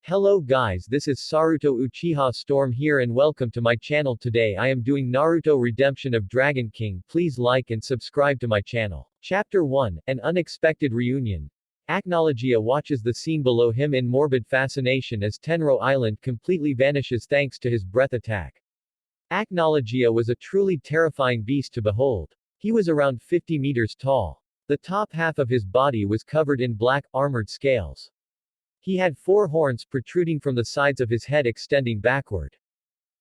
Hello guys, this is Saruto Uchiha Storm here and welcome to my channel. Today I am doing Naruto Redemption of Dragon King. Please like and subscribe to my channel. Chapter 1, An Unexpected Reunion. Acnologia watches the scene below him in morbid fascination as Tenro Island completely vanishes thanks to his breath attack. Acnologia was a truly terrifying beast to behold. He was around 50 meters tall. The top half of his body was covered in black, armored scales. He had 4 horns protruding from the sides of his head extending backward.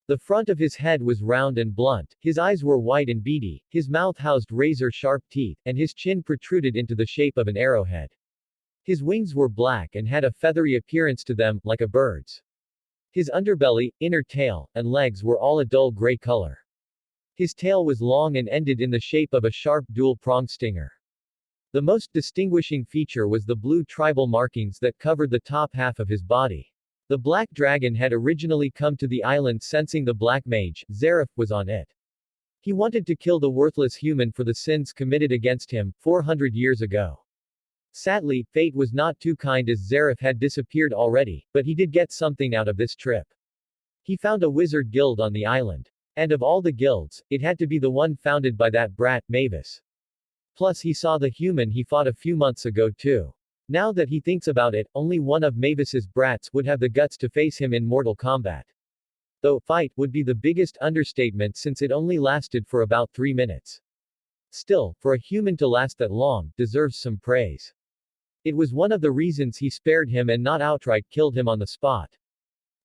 The front of his head was round and blunt, his eyes were white and beady, his mouth housed razor-sharp teeth, and his chin protruded into the shape of an arrowhead. His wings were black and had a feathery appearance to them, like a bird's. His underbelly, inner tail, and legs were all a dull gray color. His tail was long and ended in the shape of a sharp dual-pronged stinger. The most distinguishing feature was the blue tribal markings that covered the top half of his body. The black dragon had originally come to the island sensing the black mage, Zeref, was on it. He wanted to kill the worthless human for the sins committed against him, 400 years ago. Sadly, fate was not too kind as Zeref had disappeared already, but he did get something out of this trip. He found a wizard guild on the island. And of all the guilds, it had to be the one founded by that brat, Mavis. Plus he saw the human he fought a few months ago too. Now that he thinks about it, only one of Mavis's brats would have the guts to face him in mortal combat. Though, fight would be the biggest understatement since it only lasted for about 3 minutes. Still, for a human to last that long, deserves some praise. It was one of the reasons he spared him and not outright killed him on the spot.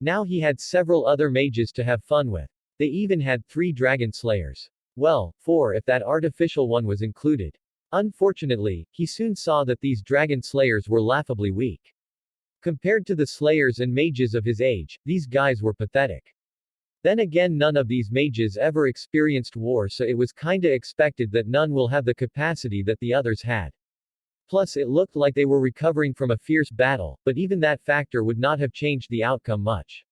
Now he had several other mages to have fun with. They even had 3 dragon slayers. Well, 4 if that artificial one was included. Unfortunately, he soon saw that these dragon slayers were laughably weak. Compared to the slayers and mages of his age, these guys were pathetic. Then again, none of these mages ever experienced war, so it was kinda expected that none will have the capacity that the others had. Plus it looked like they were recovering from a fierce battle, but even that factor would not have changed the outcome much.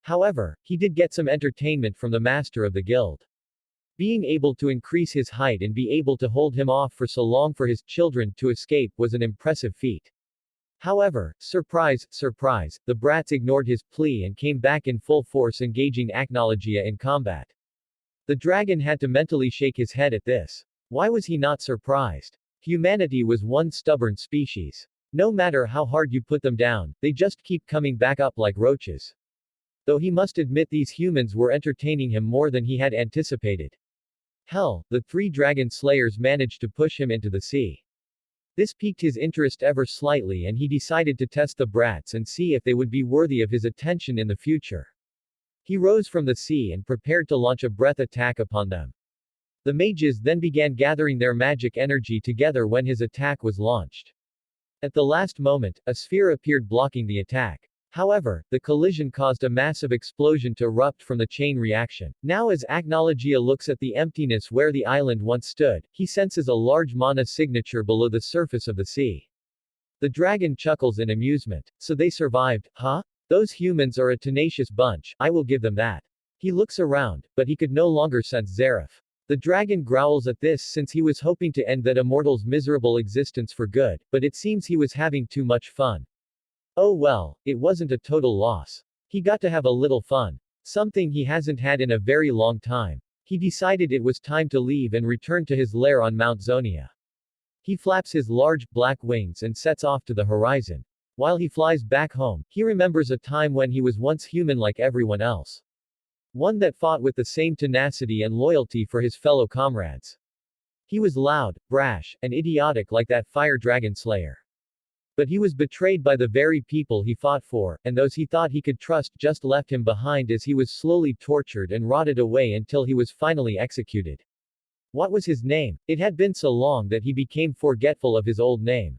However, he did get some entertainment from the master of the guild. Being able to increase his height and be able to hold him off for so long for his children to escape was an impressive feat. However, surprise, surprise, the brats ignored his plea and came back in full force engaging Acnologia in combat. The dragon had to mentally shake his head at this. Why was he not surprised? Humanity was one stubborn species. No matter how hard you put them down, they just keep coming back up like roaches. Though he must admit these humans were entertaining him more than he had anticipated. Hell, the 3 dragon slayers managed to push him into the sea. This piqued his interest ever slightly and he decided to test the brats and see if they would be worthy of his attention in the future. He rose from the sea and prepared to launch a breath attack upon them. The mages then began gathering their magic energy together when his attack was launched. At the last moment, a sphere appeared blocking the attack. However, the collision caused a massive explosion to erupt from the chain reaction. Now as Acnologia looks at the emptiness where the island once stood, he senses a large mana signature below the surface of the sea. The dragon chuckles in amusement. So they survived, huh? Those humans are a tenacious bunch, I will give them that. He looks around, but he could no longer sense Zeref. The dragon growls at this since he was hoping to end that immortal's miserable existence for good, but it seems he was having too much fun. Oh well, it wasn't a total loss. He got to have a little fun. Something he hasn't had in a very long time. He decided it was time to leave and return to his lair on Mount Zonia. He flaps his large, black wings and sets off to the horizon. While he flies back home, he remembers a time when he was once human like everyone else. One that fought with the same tenacity and loyalty for his fellow comrades. He was loud, brash, and idiotic like that fire dragon slayer. But he was betrayed by the very people he fought for, and those he thought he could trust just left him behind as he was slowly tortured and rotted away until he was finally executed. What was his name? It had been so long that he became forgetful of his old name.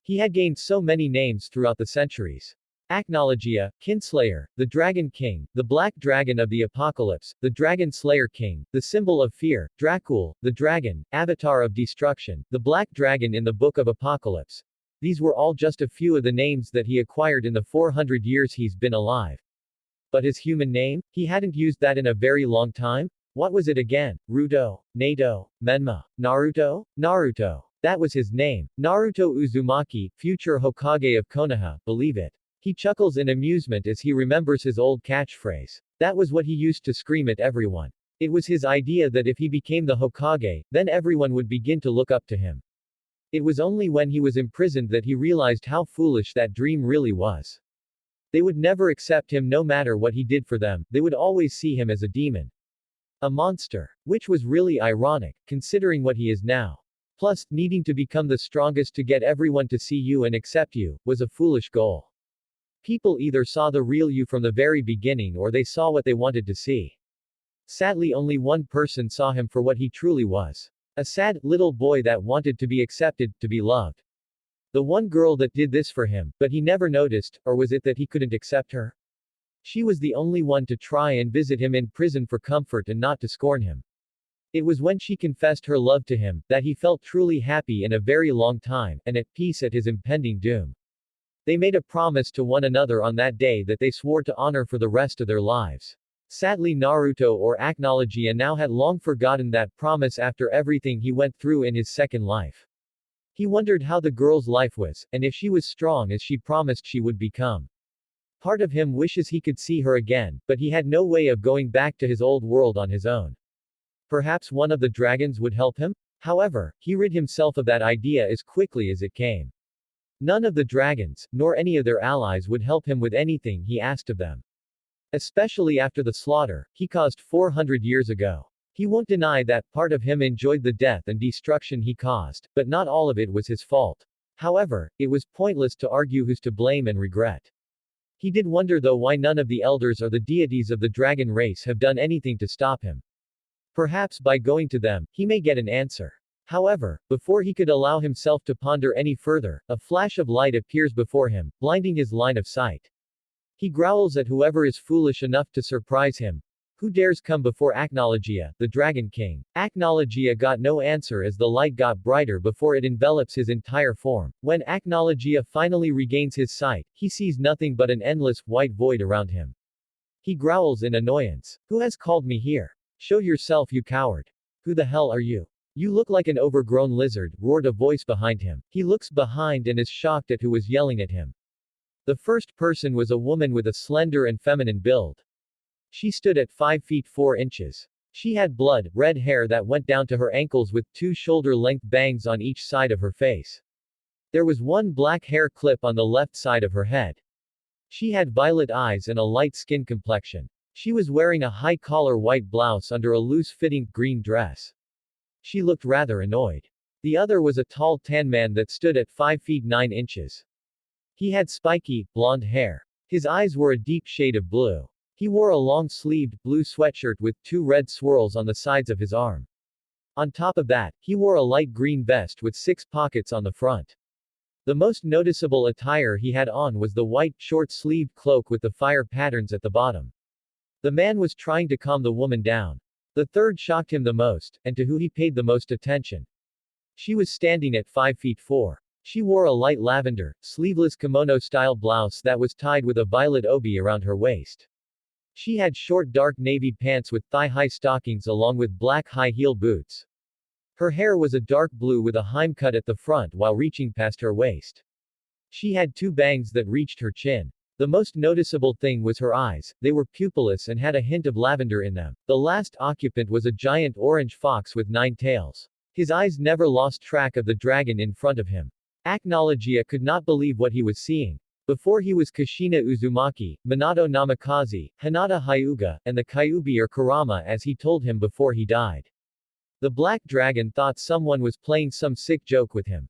He had gained so many names throughout the centuries. Acnologia, Kinslayer, the Dragon King, the Black Dragon of the Apocalypse, the Dragon Slayer King, the Symbol of Fear, Dracul, the Dragon, Avatar of Destruction, the Black Dragon in the Book of Apocalypse. These were all just a few of the names that he acquired in the 400 years he's been alive. But his human name? He hadn't used that in a very long time? What was it again? Ruto? Nato? Menma? Naruto? Naruto. That was his name. Naruto Uzumaki, future Hokage of Konoha, believe it. He chuckles in amusement as he remembers his old catchphrase. That was what he used to scream at everyone. It was his idea that if he became the Hokage, then everyone would begin to look up to him. It was only when he was imprisoned that he realized how foolish that dream really was. They would never accept him no matter what he did for them, they would always see him as a demon. A monster. Which was really ironic, considering what he is now. Plus, needing to become the strongest to get everyone to see you and accept you, was a foolish goal. People either saw the real you from the very beginning or they saw what they wanted to see. Sadly, only one person saw him for what he truly was. A sad, little boy that wanted to be accepted, to be loved. The one girl that did this for him, but he never noticed, or was it that he couldn't accept her? She was the only one to try and visit him in prison for comfort and not to scorn him. It was when she confessed her love to him, that he felt truly happy in a very long time, and at peace at his impending doom. They made a promise to one another on that day that they swore to honor for the rest of their lives. Sadly, Naruto or Acnologia now had long forgotten that promise after everything he went through in his second life. He wondered how the girl's life was, and if she was strong as she promised she would become. Part of him wishes he could see her again, but he had no way of going back to his old world on his own. Perhaps one of the dragons would help him? However, he rid himself of that idea as quickly as it came. None of the dragons, nor any of their allies would help him with anything he asked of them. Especially after the slaughter he caused 400 years ago. He won't deny that part of him enjoyed the death and destruction he caused, but not all of it was his fault. However, it was pointless to argue who's to blame and regret. He did wonder though why none of the elders or the deities of the dragon race have done anything to stop him. Perhaps by going to them, he may get an answer. However, before he could allow himself to ponder any further, a flash of light appears before him, blinding his line of sight. He growls at whoever is foolish enough to surprise him. Who dares come before Acnologia, the Dragon King? Acnologia got no answer as the light got brighter before it envelops his entire form. When Acnologia finally regains his sight, he sees nothing but an endless, white void around him. He growls in annoyance. Who has called me here? Show yourself, you coward. Who the hell are you? You look like an overgrown lizard, roared a voice behind him. He looks behind and is shocked at who was yelling at him. The first person was a woman with a slender and feminine build. She stood at 5 feet 4 inches. She had blood, red hair that went down to her ankles with 2 shoulder-length bangs on each side of her face. There was one black hair clip on the left side of her head. She had violet eyes and a light skin complexion. She was wearing a high-collar white blouse under a loose-fitting, green dress. She looked rather annoyed. The other was a tall tan man that stood at 5 feet 9 inches. He had spiky, blonde hair. His eyes were a deep shade of blue. He wore a long-sleeved, blue sweatshirt with 2 red swirls on the sides of his arm. On top of that, he wore a light green vest with 6 pockets on the front. The most noticeable attire he had on was the white, short-sleeved cloak with the fire patterns at the bottom. The man was trying to calm the woman down. The third shocked him the most, and to who he paid the most attention. She was standing at 5 feet 4. She wore a light lavender, sleeveless kimono-style blouse that was tied with a violet obi around her waist. She had short dark navy pants with thigh-high stockings along with black high-heel boots. Her hair was a dark blue with a heim cut at the front while reaching past her waist. She had 2 bangs that reached her chin. The most noticeable thing was her eyes. They were pupilless and had a hint of lavender in them. The last occupant was a giant orange fox with 9 tails. His eyes never lost track of the dragon in front of him. Acnologia could not believe what he was seeing. Before he was Kushina Uzumaki, Minato Namikaze, Hinata Hyuga, and the Kyuubi or Kurama as he told him before he died. The black dragon thought someone was playing some sick joke with him.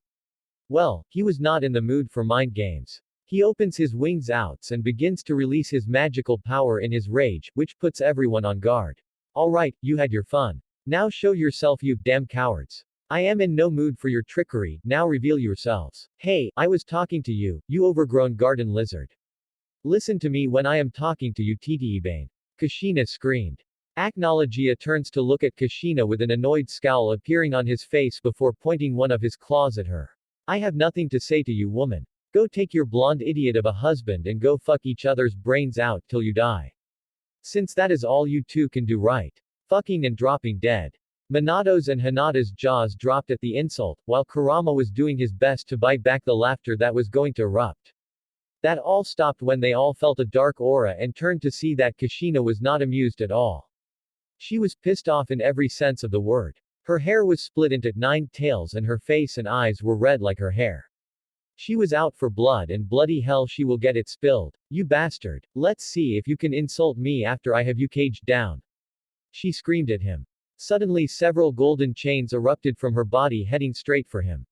Well, he was not in the mood for mind games. He opens his wings outs and begins to release his magical power in his rage, which puts everyone on guard. Alright, you had your fun. Now show yourself, you damn cowards. I am in no mood for your trickery, now reveal yourselves. Hey, I was talking to you, you overgrown garden lizard. Listen to me when I am talking to you, Titiibane. Kushina screamed. Acnologia turns to look at Kushina with an annoyed scowl appearing on his face before pointing one of his claws at her. I have nothing to say to you, woman. Go take your blonde idiot of a husband and go fuck each other's brains out till you die. Since that is all you two can do, right? Fucking and dropping dead. Minato's and Hinata's jaws dropped at the insult, while Kurama was doing his best to bite back the laughter that was going to erupt. That all stopped when they all felt a dark aura and turned to see that Kushina was not amused at all. She was pissed off in every sense of the word. Her hair was split into 9 tails and her face and eyes were red like her hair. She was out for blood and bloody hell she will get it spilled. You bastard. Let's see if you can insult me after I have you caged down. She screamed at him. Suddenly several golden chains erupted from her body heading straight for him.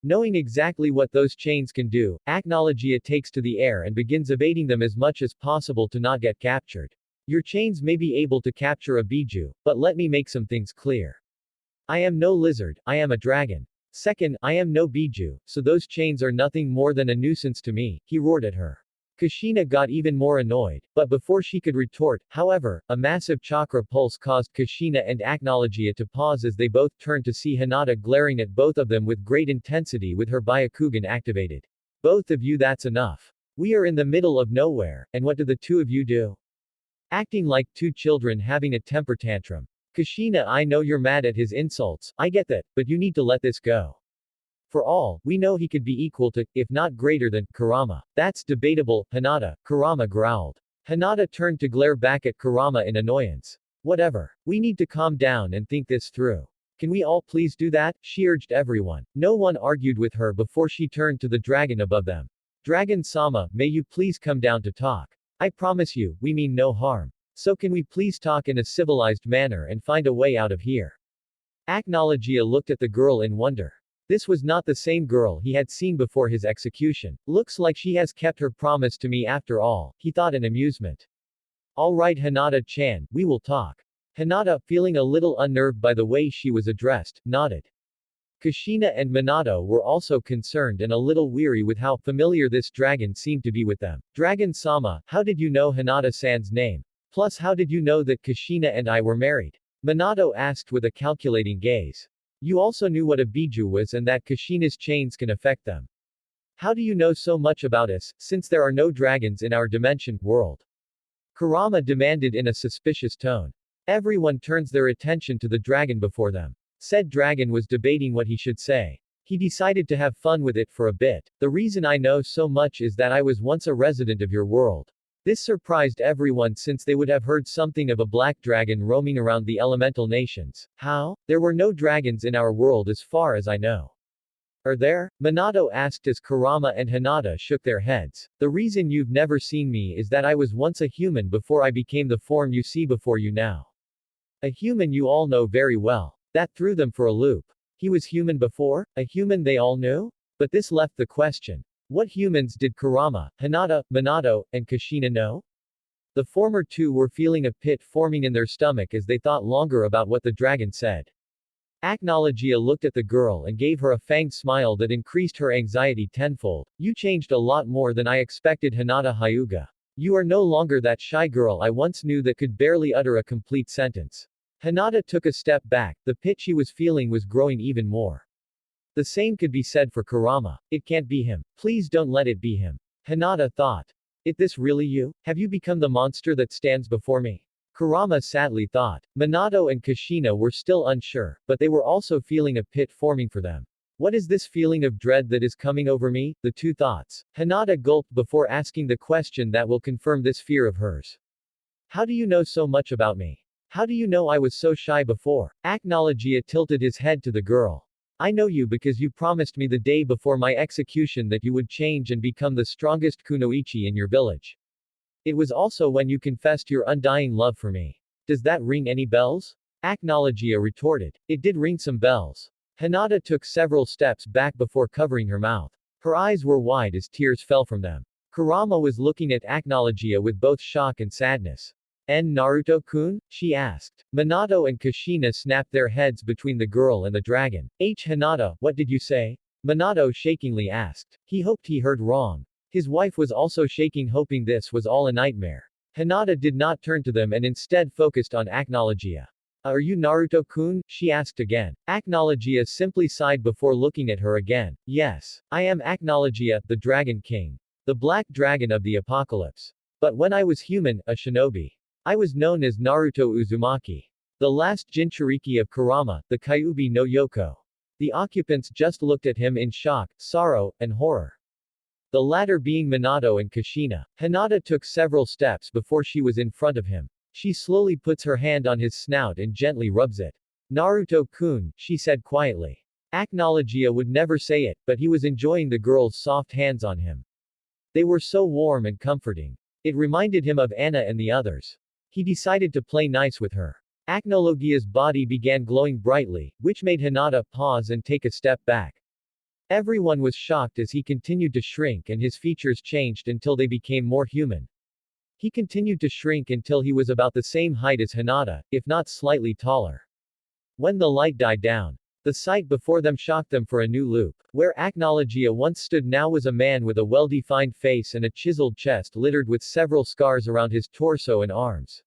Knowing exactly what those chains can do, Acnologia takes to the air and begins evading them as much as possible to not get captured. Your chains may be able to capture a biju, but let me make some things clear. I am no lizard, I am a dragon. Second, I am no biju, so those chains are nothing more than a nuisance to me, he roared at her. Kushina got even more annoyed, but before she could retort, however, a massive chakra pulse caused Kushina and Acnologia to pause as they both turned to see Hinata glaring at both of them with great intensity with her Byakugan activated. Both of you, that's enough. We are in the middle of nowhere, and what do the two of you do? Acting like two children having a temper tantrum. Kushina, I know you're mad at his insults, I get that, but you need to let this go. For all we know he could be equal to, if not greater than, Kurama. That's debatable, Hinata, Kurama growled. Hinata turned to glare back at Kurama in annoyance. Whatever. We need to calm down and think this through. Can we all please do that? She urged everyone. No one argued with her before she turned to the dragon above them. Dragon-sama, may you please come down to talk. I promise you, we mean no harm. So can we please talk in a civilized manner and find a way out of here? Acnologia looked at the girl in wonder. This was not the same girl he had seen before his execution. Looks like she has kept her promise to me after all, he thought in amusement. Alright Hinata-chan, we will talk. Hinata, feeling a little unnerved by the way she was addressed, nodded. Kushina and Minato were also concerned and a little weary with how familiar this dragon seemed to be with them. Dragon-sama, how did you know Hinata-san's name? Plus how did you know that Kushina and I were married? Minato asked with a calculating gaze. You also knew what a biju was and that Kushina's chains can affect them. How do you know so much about us, since there are no dragons in our dimension, world? Kurama demanded in a suspicious tone. Everyone turns their attention to the dragon before them. Said dragon was debating what he should say. He decided to have fun with it for a bit. The reason I know so much is that I was once a resident of your world. This surprised everyone since they would have heard something of a black dragon roaming around the elemental nations. How? There were no dragons in our world as far as I know. Are there? Minato asked as Kurama and Hinata shook their heads. The reason you've never seen me is that I was once a human before I became the form you see before you now. A human you all know very well. That threw them for a loop. He was human before? A human they all knew? But this left the question. What humans did Kurama, Hinata, Minato, and Kushina know? The former two were feeling a pit forming in their stomach as they thought longer about what the dragon said. Acnologia looked at the girl and gave her a fanged smile that increased her anxiety tenfold. You changed a lot more than I expected, Hinata Hyuga. You are no longer that shy girl I once knew that could barely utter a complete sentence. Hinata took a step back, the pit she was feeling was growing even more. The same could be said for Kurama. It can't be him. Please don't let it be him. Hinata thought. Is this really you? Have you become the monster that stands before me? Kurama sadly thought. Minato and Kushina were still unsure, but they were also feeling a pit forming for them. What is this feeling of dread that is coming over me? The two thoughts. Hinata gulped before asking the question that will confirm this fear of hers. How do you know so much about me? How do you know I was so shy before? Acnologia tilted his head to the girl. I know you because you promised me the day before my execution that you would change and become the strongest kunoichi in your village. It was also when you confessed your undying love for me. Does that ring any bells? Acnologia retorted. It did ring some bells. Hinata took several steps back before covering her mouth. Her eyes were wide as tears fell from them. Kurama was looking at Acnologia with both shock and sadness. Naruto-kun? She asked. Minato and Kushina snapped their heads between the girl and the dragon. Hinata, what did you say? Minato shakingly asked. He hoped he heard wrong. His wife was also shaking, hoping this was all a nightmare. Hinata did not turn to them and instead focused on Acnologia. Are you Naruto-kun? She asked again. Acnologia simply sighed before looking at her again. Yes. I am Acnologia, the Dragon King. The Black Dragon of the Apocalypse. But when I was human, a shinobi. I was known as Naruto Uzumaki. The last Jinchuriki of Kurama, the Kyuubi no Yoko. The occupants just looked at him in shock, sorrow, and horror. the latter being Minato and Kushina. Hinata took several steps before she was in front of him. She slowly puts her hand on his snout and gently rubs it. Naruto-kun, she said quietly. Acnologia would never say it, but he was enjoying the girl's soft hands on him. They were so warm and comforting. It reminded him of Anna and the others. He decided to play nice with her. Acnologia's body began glowing brightly, which made Hinata pause and take a step back. Everyone was shocked as he continued to shrink and his features changed until they became more human. He continued to shrink until he was about the same height as Hinata, if not slightly taller. When the light died down, the sight before them shocked them for a new loop. Where Acnologia once stood now was a man with a well-defined face and a chiseled chest littered with several scars around his torso and arms.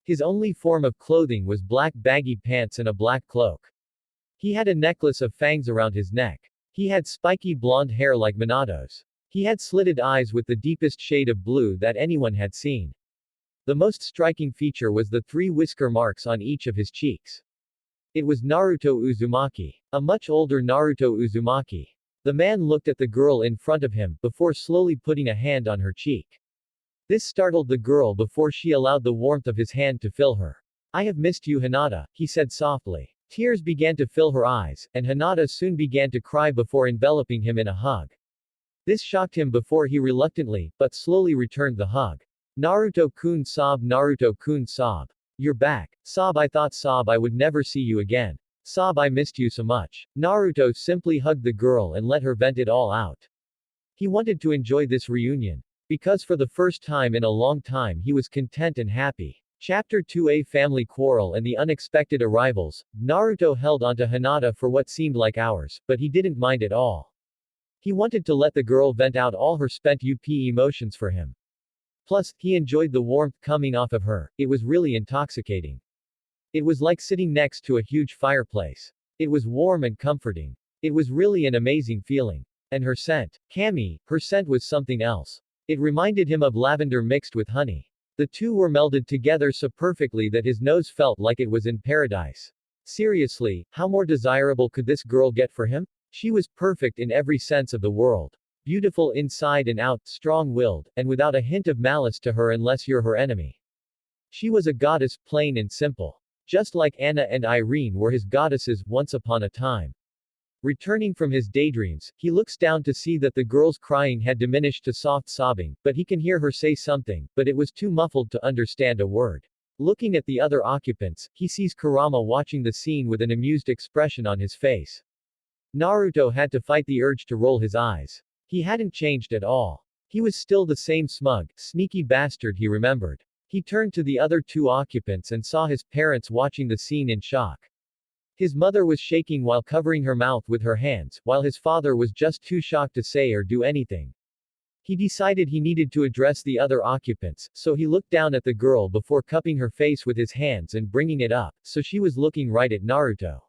His only form of clothing was black baggy pants and a black cloak. He had a necklace of fangs around his neck. He had spiky blonde hair like Minato's. He had slitted eyes with the deepest shade of blue that anyone had seen. The most striking feature was the 3 whisker marks on each of his cheeks. It was Naruto Uzumaki. A much older Naruto Uzumaki. The man looked at the girl in front of him, before slowly putting a hand on her cheek. This startled the girl before she allowed the warmth of his hand to fill her. I have missed you, Hinata, he said softly. Tears began to fill her eyes, and Hinata soon began to cry before enveloping him in a hug. This shocked him before he reluctantly, but slowly returned the hug. Naruto-kun sob, Naruto-kun sob. You're back. Sob, I thought, sob, I would never see you again. Sob, I missed you so much. Naruto simply hugged the girl and let her vent it all out. He wanted to enjoy this reunion. Because for the first time in a long time he was content and happy. Chapter 2A Family Quarrel and the Unexpected Arrivals. Naruto held onto Hinata for what seemed like hours, but he didn't mind at all. He wanted to let the girl vent out all her spent emotions for him. Plus, he enjoyed the warmth coming off of her. It was really intoxicating. It was like sitting next to a huge fireplace. It was warm and comforting. It was really an amazing feeling. And her scent. Kami, her scent was something else. It reminded him of lavender mixed with honey. The two were melded together so perfectly that his nose felt like it was in paradise. Seriously, how more desirable could this girl get for him? She was perfect in every sense of the word. Beautiful inside and out, strong-willed, and without a hint of malice to her unless you're her enemy. She was a goddess, plain and simple. Just like Anna and Irene were his goddesses, once upon a time. Returning from his daydreams, he looks down to see that the girl's crying had diminished to soft sobbing, but he can hear her say something, but it was too muffled to understand a word. Looking at the other occupants, he sees Kurama watching the scene with an amused expression on his face. Naruto had to fight the urge to roll his eyes. He hadn't changed at all. He was still the same smug, sneaky bastard he remembered. He turned to the other 2 occupants and saw his parents watching the scene in shock. His mother was shaking while covering her mouth with her hands, while his father was just too shocked to say or do anything. He decided he needed to address the other occupants, so he looked down at the girl before cupping her face with his hands and bringing it up, so she was looking right at Naruto.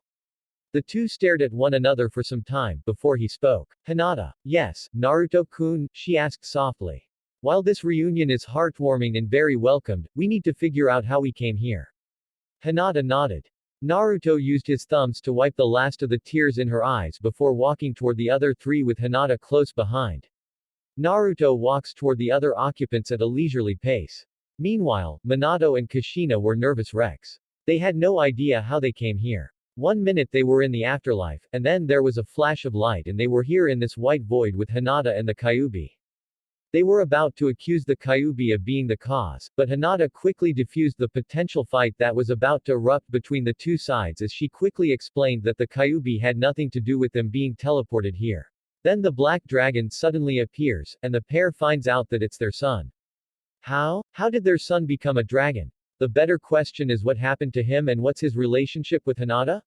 The two stared at one another for some time, before he spoke. Hinata. Yes, Naruto-kun, she asked softly. While this reunion is heartwarming and very welcomed, we need to figure out how we came here. Hinata nodded. Naruto used his thumbs to wipe the last of the tears in her eyes before walking toward the other 3 with Hinata close behind. Naruto walks toward the other occupants at a leisurely pace. Meanwhile, Minato and Kushina were nervous wrecks. They had no idea how they came here. 1 minute they were in the afterlife, and then there was a flash of light and they were here in this white void with Hinata and the Kyuubi. They were about to accuse the Kyuubi of being the cause, but Hinata quickly diffused the potential fight that was about to erupt between the 2 sides as she quickly explained that the Kyuubi had nothing to do with them being teleported here. Then the black dragon suddenly appears, and the pair finds out that it's their son. How? How did their son become a dragon? The better question is what happened to him and what's his relationship with Hinata?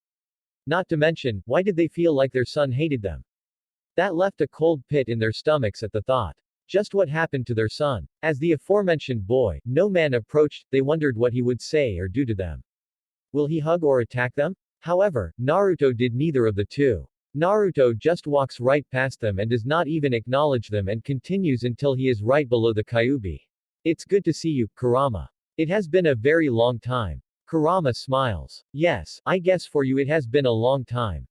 Not to mention, why did they feel like their son hated them? That left a cold pit in their stomachs at the thought. Just what happened to their son? As the aforementioned boy, no man approached, they wondered what he would say or do to them. Will he hug or attack them? However, Naruto did neither of the two. Naruto just walks right past them and does not even acknowledge them and continues until he is right below the Kyuubi. It's good to see you, Kurama. It has been a very long time. Kurama smiles. Yes, I guess for you it has been a long time.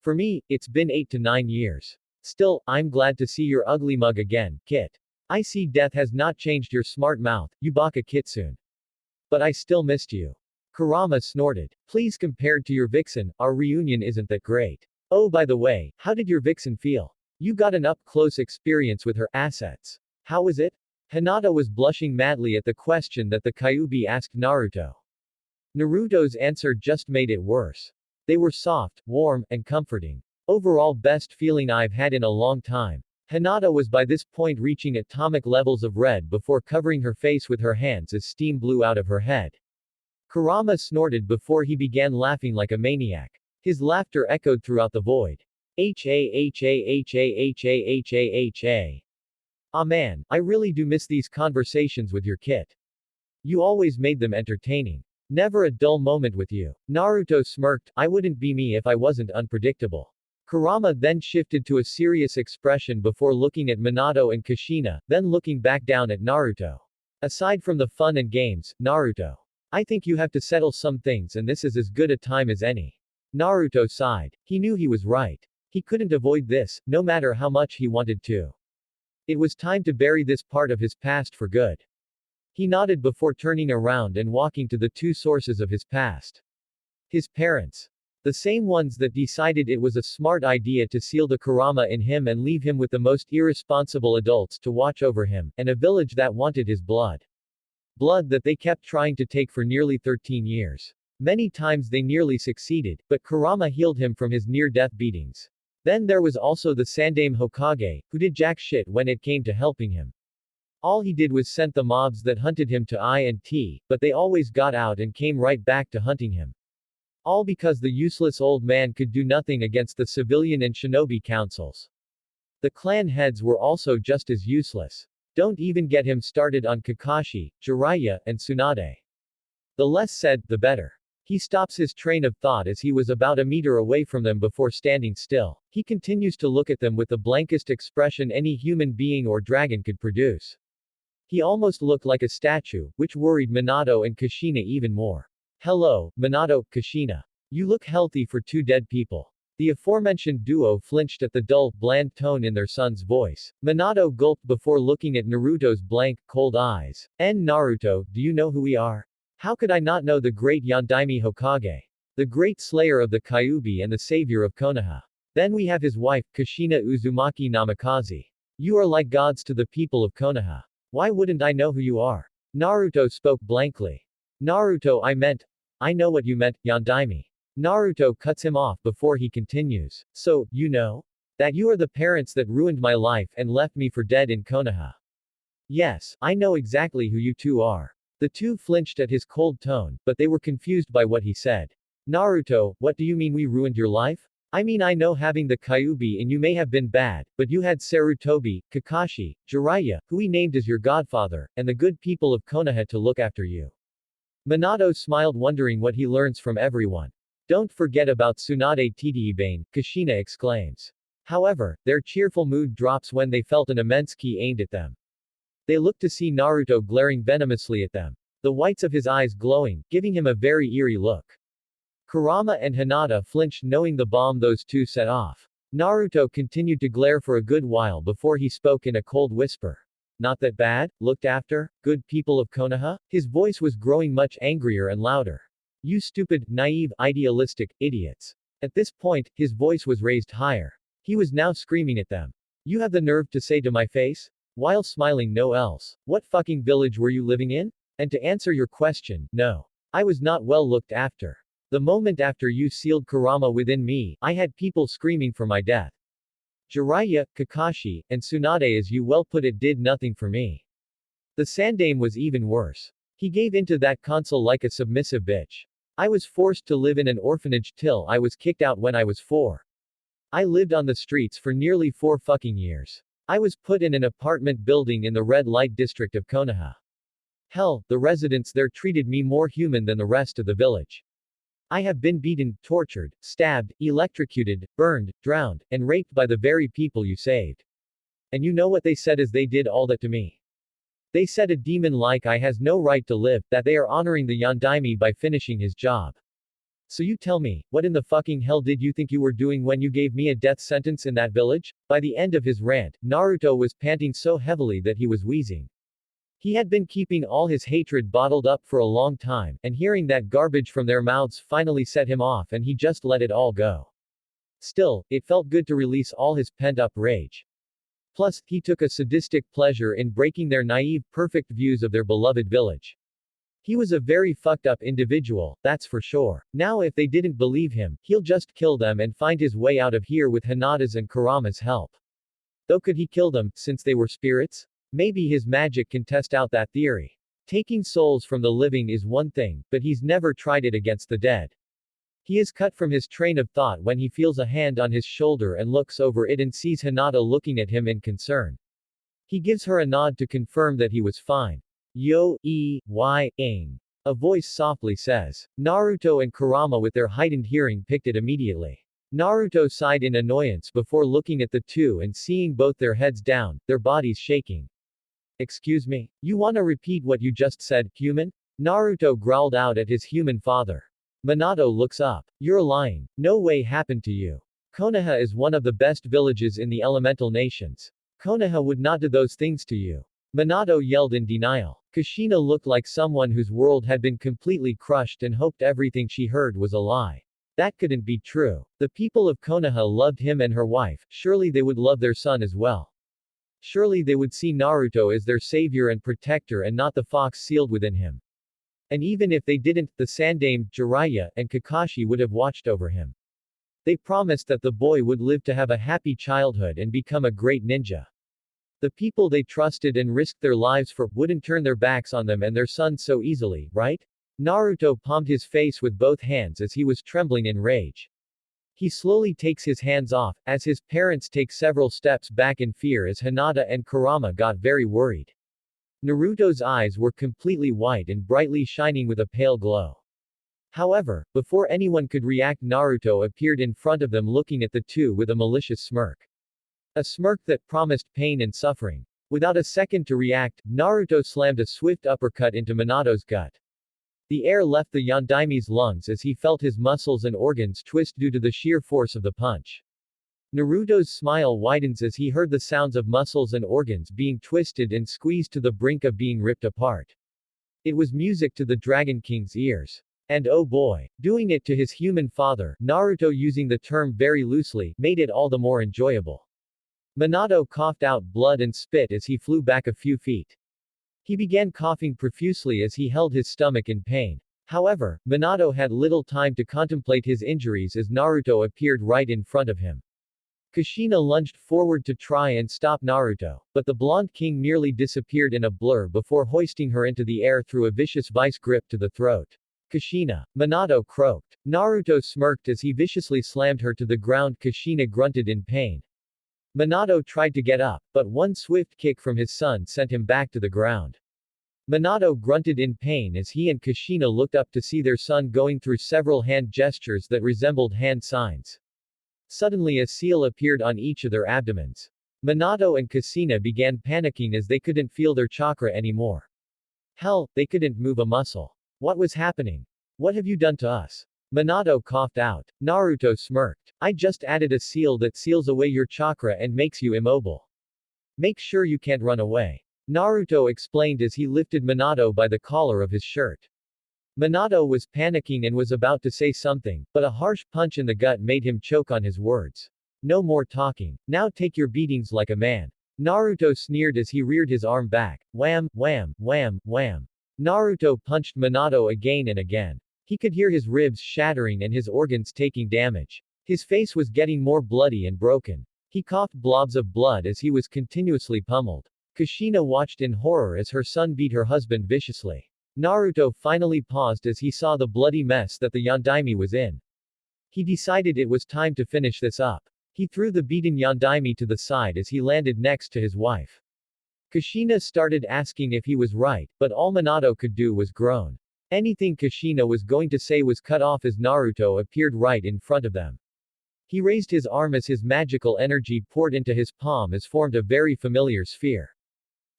For me, it's been 8 to 9 years. Still, I'm glad to see your ugly mug again, Kit. I see death has not changed your smart mouth, you baka Kitsune. But I still missed you. Kurama snorted. Please compared to your vixen, our reunion isn't that great. Oh by the way, how did your vixen feel? You got an up-close experience with her assets. How was it? Hinata was blushing madly at the question that the Kyuubi asked Naruto. Naruto's answer just made it worse. They were soft, warm, and comforting. Overall best feeling I've had in a long time. Hinata was by this point reaching atomic levels of red before covering her face with her hands as steam blew out of her head. Kurama snorted before he began laughing like a maniac. His laughter echoed throughout the void. Ha. Ah man, I really do miss these conversations with your Kit. You always made them entertaining. Never a dull moment with you. Naruto smirked, I wouldn't be me if I wasn't unpredictable. Kurama then shifted to a serious expression before looking at Minato and Kushina, then looking back down at Naruto. Aside from the fun and games, Naruto. I think you have to settle some things and this is as good a time as any. Naruto sighed. He knew he was right. He couldn't avoid this, no matter how much he wanted to. It was time to bury this part of his past for good. He nodded before turning around and walking to the two sources of his past. His parents. The same ones that decided it was a smart idea to seal the Kurama in him and leave him with the most irresponsible adults to watch over him, and a village that wanted his blood. Blood that they kept trying to take for nearly 13 years. Many times they nearly succeeded, but Kurama healed him from his near-death beatings. Then there was also the Sandaime Hokage, who did jack shit when it came to helping him. All he did was sent the mobs that hunted him to I&T, but they always got out and came right back to hunting him. All because the useless old man could do nothing against the civilian and shinobi councils. The clan heads were also just as useless. Don't even get him started on Kakashi, Jiraiya, and Tsunade. The less said, the better. He stops his train of thought as he was about a meter away from them before standing still. He continues to look at them with the blankest expression any human being or dragon could produce. He almost looked like a statue, which worried Minato and Kushina even more. Hello, Minato, Kushina. You look healthy for two dead people. The aforementioned duo flinched at the dull, bland tone in their son's voice. Minato gulped before looking at Naruto's blank, cold eyes. Naruto, do you know who we are? How could I not know the great Yondaime Hokage? The great slayer of the Kyuubi and the savior of Konoha. Then we have his wife, Kushina Uzumaki Namikaze. You are like gods to the people of Konoha. Why wouldn't I know who you are? Naruto spoke blankly. Naruto, I know what you meant, Yondaime. Naruto cuts him off before he continues. So, you know? That you are the parents that ruined my life and left me for dead in Konoha. Yes, I know exactly who you two are. The two flinched at his cold tone, but they were confused by what he said. Naruto, what do you mean we ruined your life? I mean I know having the Kyuubi and you may have been bad, but you had Sarutobi, Kakashi, Jiraiya, who he named as your godfather, and the good people of Konoha to look after you. Minato smiled wondering what he learns from everyone. Don't forget about Tsunade Titiibane, Kushina exclaims. However, their cheerful mood drops when they felt an immense ki aimed at them. They looked to see Naruto glaring venomously at them. The whites of his eyes glowing, giving him a very eerie look. Kurama and Hinata flinched knowing the bomb those two set off. Naruto continued to glare for a good while before he spoke in a cold whisper. Not that bad, looked after, good people of Konoha? His voice was growing much angrier and louder. You stupid, naive, idealistic, idiots. At this point, his voice was raised higher. He was now screaming at them. You have the nerve to say to my face? While smiling no else. What fucking village were you living in? And to answer your question, no. I was not well looked after. The moment after you sealed Kurama within me, I had people screaming for my death. Jiraiya, Kakashi, and Tsunade as you well put it did nothing for me. The Sandaime was even worse. He gave into that console like a submissive bitch. I was forced to live in an orphanage till I was kicked out when I was 4. I lived on the streets for nearly 4 fucking years. I was put in an apartment building in the red light district of Konoha. Hell, the residents there treated me more human than the rest of the village. I have been beaten, tortured, stabbed, electrocuted, burned, drowned, and raped by the very people you saved. And you know what they said as they did all that to me? They said a demon like I has no right to live, that they are honoring the Yondaime by finishing his job. So you tell me, what in the fucking hell did you think you were doing when you gave me a death sentence in that village? By the end of his rant, Naruto was panting so heavily that he was wheezing. He had been keeping all his hatred bottled up for a long time, and hearing that garbage from their mouths finally set him off and he just let it all go. Still, it felt good to release all his pent-up rage. Plus, he took a sadistic pleasure in breaking their naive, perfect views of their beloved village. He was a very fucked up individual, that's for sure. Now if they didn't believe him, he'll just kill them and find his way out of here with Hinata's and Kurama's help. Though could he kill them, since they were spirits? Maybe his magic can test out that theory. Taking souls from the living is one thing, but he's never tried it against the dead. He is cut from his train of thought when he feels a hand on his shoulder and looks over it and sees Hinata looking at him in concern. He gives her a nod to confirm that he was fine. Ing. A voice softly says. Naruto and Kurama with their heightened hearing picked it immediately. Naruto sighed in annoyance before looking at the two and seeing both their heads down, their bodies shaking. Excuse me? You wanna repeat what you just said, human? Naruto growled out at his human father. Minato looks up. You're lying. No way happened to you. Konoha is one of the best villages in the elemental nations. Konoha would not do those things to you. Minato yelled in denial. Kushina looked like someone whose world had been completely crushed and hoped everything she heard was a lie. That couldn't be true. The people of Konoha loved him and her wife, surely they would love their son as well. Surely they would see Naruto as their savior and protector and not the fox sealed within him. And even if they didn't, the Sandaime, Jiraiya, and Kakashi would have watched over him. They promised that the boy would live to have a happy childhood and become a great ninja. The people they trusted and risked their lives for wouldn't turn their backs on them and their son so easily, right? Naruto palmed his face with both hands as he was trembling in rage. He slowly takes his hands off, as his parents take several steps back in fear as Hinata and Kurama got very worried. Naruto's eyes were completely white and brightly shining with a pale glow. However, before anyone could react, Naruto appeared in front of them looking at the two with a malicious smirk. A smirk that promised pain and suffering. Without a second to react, Naruto slammed a swift uppercut into Minato's gut. The air left the Yondaime's lungs as he felt his muscles and organs twist due to the sheer force of the punch. Naruto's smile widens as he heard the sounds of muscles and organs being twisted and squeezed to the brink of being ripped apart. It was music to the Dragon King's ears. And oh boy, doing it to his human father, Naruto using the term very loosely, made it all the more enjoyable. Minato coughed out blood and spit as he flew back a few feet. He began coughing profusely as he held his stomach in pain. However, Minato had little time to contemplate his injuries as Naruto appeared right in front of him. Kushina lunged forward to try and stop Naruto, but the blonde king merely disappeared in a blur before hoisting her into the air through a vicious vice grip to the throat. Kushina. Minato croaked. Naruto smirked as he viciously slammed her to the ground. Kushina grunted in pain. Minato tried to get up, but one swift kick from his son sent him back to the ground. Minato grunted in pain as he and Kushina looked up to see their son going through several hand gestures that resembled hand signs. Suddenly a seal appeared on each of their abdomens. Minato and Kushina began panicking as they couldn't feel their chakra anymore. Hell, they couldn't move a muscle. What was happening? What have you done to us? Minato coughed out. Naruto smirked. I just added a seal that seals away your chakra and makes you immobile. Make sure you can't run away. Naruto explained as he lifted Minato by the collar of his shirt. Minato was panicking and was about to say something, but a harsh punch in the gut made him choke on his words. No more talking. Now take your beatings like a man. Naruto sneered as he reared his arm back. Wham, wham, wham, wham. Naruto punched Minato again and again. He could hear his ribs shattering and his organs taking damage. His face was getting more bloody and broken. He coughed blobs of blood as he was continuously pummeled. Kushina watched in horror as her son beat her husband viciously. Naruto finally paused as he saw the bloody mess that the Yondaime was in. He decided it was time to finish this up. He threw the beaten Yondaime to the side as he landed next to his wife. Kushina started asking if he was right, but all Minato could do was groan. Anything Kushina was going to say was cut off as Naruto appeared right in front of them. He raised his arm as his magical energy poured into his palm as formed a very familiar sphere.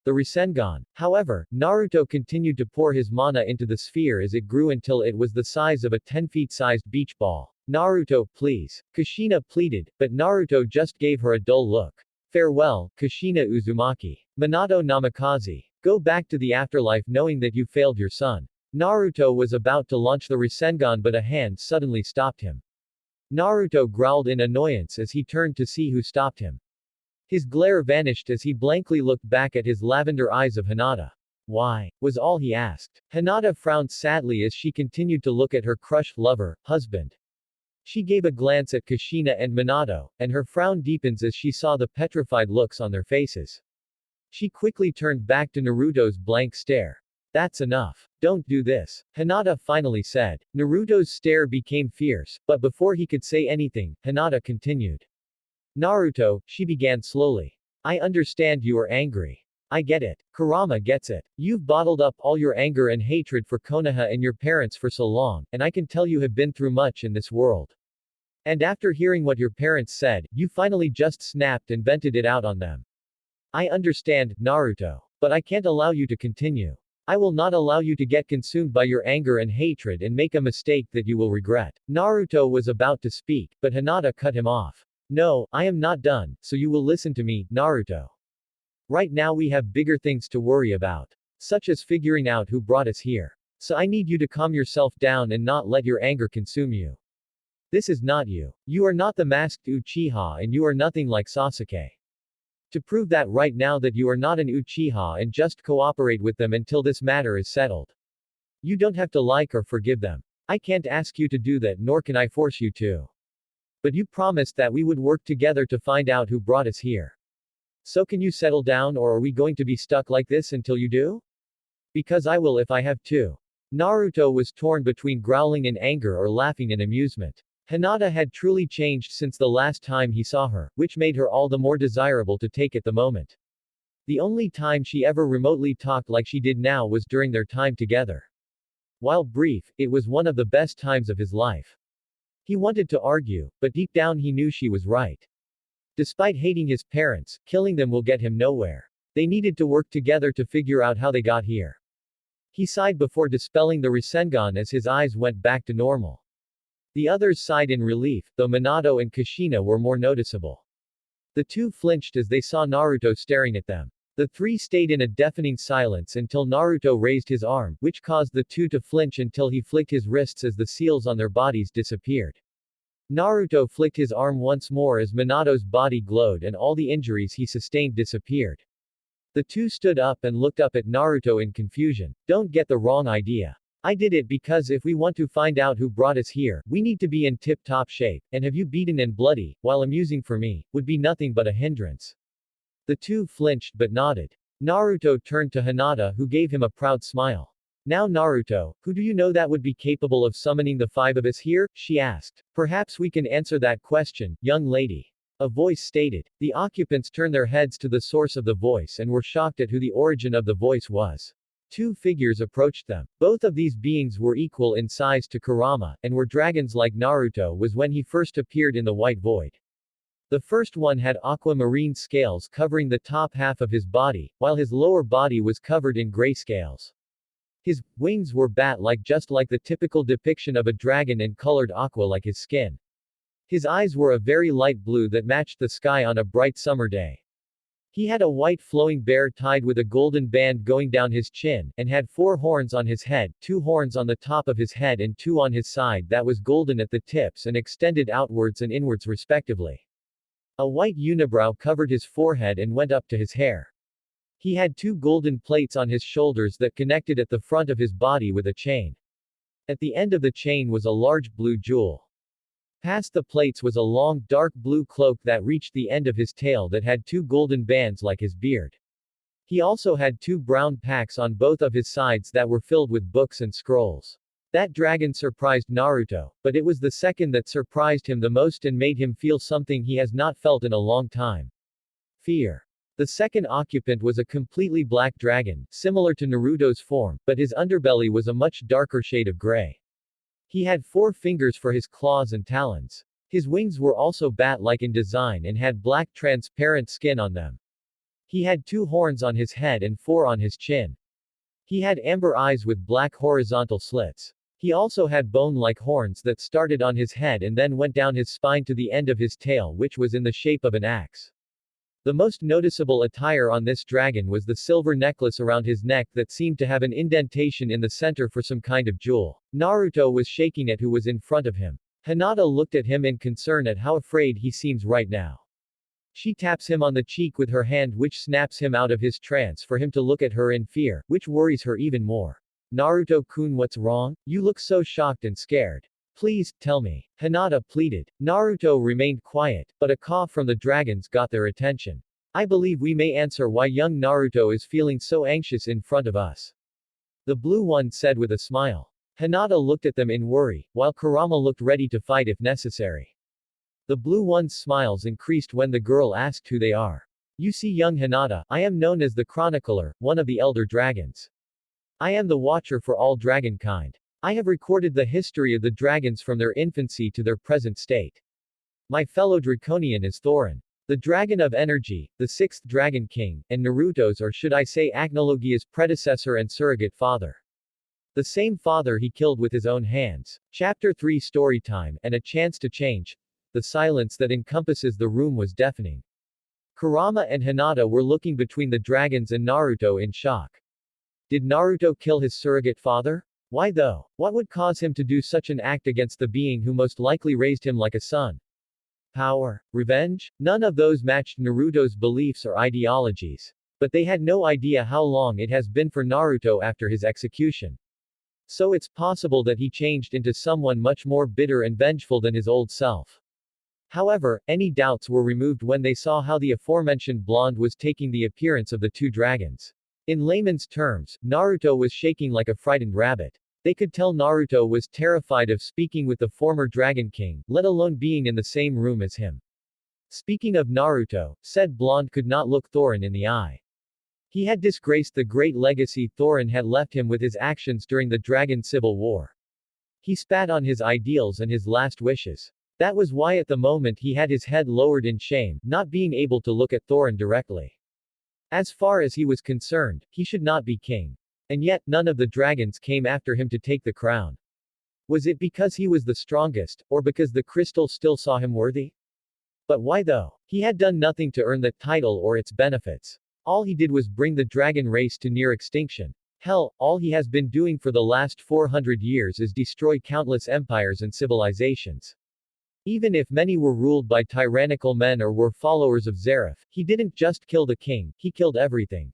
the Rasengan. However, Naruto continued to pour his mana into the sphere as it grew until it was the size of a 10-feet-sized beach ball. Naruto, please. Kushina pleaded, but Naruto just gave her a dull look. Farewell, Kushina Uzumaki. Minato Namikaze. Go back to the afterlife knowing that you failed your son. Naruto was about to launch the Rasengan but a hand suddenly stopped him. Naruto growled in annoyance as he turned to see who stopped him. His glare vanished as he blankly looked back at his lavender eyes of Hinata. Why? Was all he asked. Hinata frowned sadly as she continued to look at her crushed lover, husband. She gave a glance at Kushina and Minato, and her frown deepens as she saw the petrified looks on their faces. She quickly turned back to Naruto's blank stare. That's enough. Don't do this, Hinata finally said. Naruto's stare became fierce, but before he could say anything, Hinata continued. Naruto, she began slowly. I understand you are angry. I get it. Kurama gets it. You've bottled up all your anger and hatred for Konoha and your parents for so long, and I can tell you have been through much in this world. And after hearing what your parents said, you finally just snapped and vented it out on them. I understand, Naruto. But I can't allow you to continue. I will not allow you to get consumed by your anger and hatred and make a mistake that you will regret. Naruto was about to speak, but Hinata cut him off. No, I am not done, so you will listen to me, Naruto. Right now we have bigger things to worry about. Such as figuring out who brought us here. So I need you to calm yourself down and not let your anger consume you. This is not you. You are not the masked Uchiha and you are nothing like Sasuke. To prove that right now that you are not an Uchiha and just cooperate with them until this matter is settled. You don't have to like or forgive them. I can't ask you to do that nor can I force you to. But you promised that we would work together to find out who brought us here. So can you settle down or are we going to be stuck like this until you do? Because I will if I have to. Naruto was torn between growling in anger or laughing in amusement. Hinata had truly changed since the last time he saw her, which made her all the more desirable to take at the moment. The only time she ever remotely talked like she did now was during their time together. While brief, it was one of the best times of his life. He wanted to argue, but deep down he knew she was right. Despite hating his parents, killing them will get him nowhere. They needed to work together to figure out how they got here. He sighed before dispelling the Rasengan as his eyes went back to normal. The others sighed in relief, though Minato and Kushina were more noticeable. The two flinched as they saw Naruto staring at them. The three stayed in a deafening silence until Naruto raised his arm, which caused the two to flinch until he flicked his wrists as the seals on their bodies disappeared. Naruto flicked his arm once more as Minato's body glowed and all the injuries he sustained disappeared. The two stood up and looked up at Naruto in confusion. Don't get the wrong idea. I did it because if we want to find out who brought us here, we need to be in tip-top shape, and have you beaten and bloody, while amusing for me, would be nothing but a hindrance. The two flinched but nodded. Naruto turned to Hinata who gave him a proud smile. Now Naruto, who do you know that would be capable of summoning the five of us here? She asked. Perhaps we can answer that question, young lady. A voice stated. The occupants turned their heads to the source of the voice and were shocked at who the origin of the voice was. Two figures approached them. Both of these beings were equal in size to Kurama, and were dragons like Naruto was when he first appeared in the White Void. The first one had aquamarine scales covering the top half of his body, while his lower body was covered in gray scales. His wings were bat-like just like the typical depiction of a dragon and colored aqua like his skin. His eyes were a very light blue that matched the sky on a bright summer day. He had a white flowing bear tied with a golden band going down his chin, and had 4 horns on his head, 2 horns on the top of his head and 2 on his side that was golden at the tips and extended outwards and inwards respectively. A white unibrow covered his forehead and went up to his hair. He had 2 golden plates on his shoulders that connected at the front of his body with a chain. At the end of the chain was a large blue jewel. Past the plates was a long, dark blue cloak that reached the end of his tail that had 2 golden bands like his beard. He also had 2 brown packs on both of his sides that were filled with books and scrolls. That dragon surprised Naruto, but it was the second that surprised him the most and made him feel something he has not felt in a long time. Fear. The second occupant was a completely black dragon, similar to Naruto's form, but his underbelly was a much darker shade of gray. He had 4 fingers for his claws and talons. His wings were also bat-like in design and had black transparent skin on them. He had 2 horns on his head and 4 on his chin. He had amber eyes with black horizontal slits. He also had bone-like horns that started on his head and then went down his spine to the end of his tail, which was in the shape of an axe. The most noticeable attire on this dragon was the silver necklace around his neck that seemed to have an indentation in the center for some kind of jewel. Naruto was shaking at who was in front of him. Hinata looked at him in concern at how afraid he seems right now. She taps him on the cheek with her hand, which snaps him out of his trance for him to look at her in fear, which worries her even more. Naruto-kun, what's wrong? You look so shocked and scared. Please, tell me. Hinata pleaded. Naruto remained quiet, but a caw from the dragons got their attention. I believe we may answer why young Naruto is feeling so anxious in front of us. The blue one said with a smile. Hinata looked at them in worry, while Kurama looked ready to fight if necessary. The blue one's smiles increased when the girl asked who they are. You see, young Hinata, I am known as the Chronicler, one of the elder dragons. I am the watcher for all dragonkind. I have recorded the history of the dragons from their infancy to their present state. My fellow Draconian is Thorin, the dragon of energy, the 6th Dragon King, and Naruto's, or should I say Acnologia's, predecessor and surrogate father. The same father he killed with his own hands. Chapter 3 Storytime, and a chance to change. The silence that encompasses the room was deafening. Kurama and Hinata were looking between the dragons and Naruto in shock. Did Naruto kill his surrogate father? Why though? What would cause him to do such an act against the being who most likely raised him like a son? Power? Revenge? None of those matched Naruto's beliefs or ideologies. But they had no idea how long it has been for Naruto after his execution. So it's possible that he changed into someone much more bitter and vengeful than his old self. However, any doubts were removed when they saw how the aforementioned blonde was taking the appearance of the 2 dragons. In layman's terms, Naruto was shaking like a frightened rabbit. They could tell Naruto was terrified of speaking with the former Dragon King, let alone being in the same room as him. Speaking of Naruto, said blonde could not look Thorin in the eye. He had disgraced the great legacy Thorin had left him with his actions during the Dragon Civil War. He spat on his ideals and his last wishes. That was why at the moment he had his head lowered in shame, not being able to look at Thorin directly. As far as he was concerned, he should not be king. And yet, none of the dragons came after him to take the crown. Was it because he was the strongest, or because the crystal still saw him worthy? But why though? He had done nothing to earn the title or its benefits. All he did was bring the dragon race to near extinction. Hell, all he has been doing for the last 400 years is destroy countless empires and civilizations. Even if many were ruled by tyrannical men or were followers of Zeref, he didn't just kill the king, he killed everything.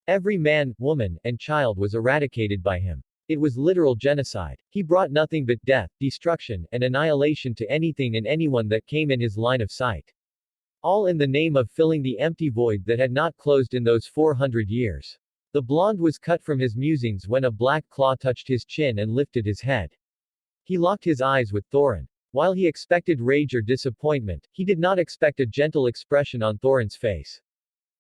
Every man, woman, and child was eradicated by him. It was literal genocide. He brought nothing but death, destruction, and annihilation to anything and anyone that came in his line of sight. All in the name of filling the empty void that had not closed in those 400 years. The blonde was cut from his musings when a black claw touched his chin and lifted his head. He locked his eyes with Thorin. While he expected rage or disappointment, he did not expect a gentle expression on Thorin's face.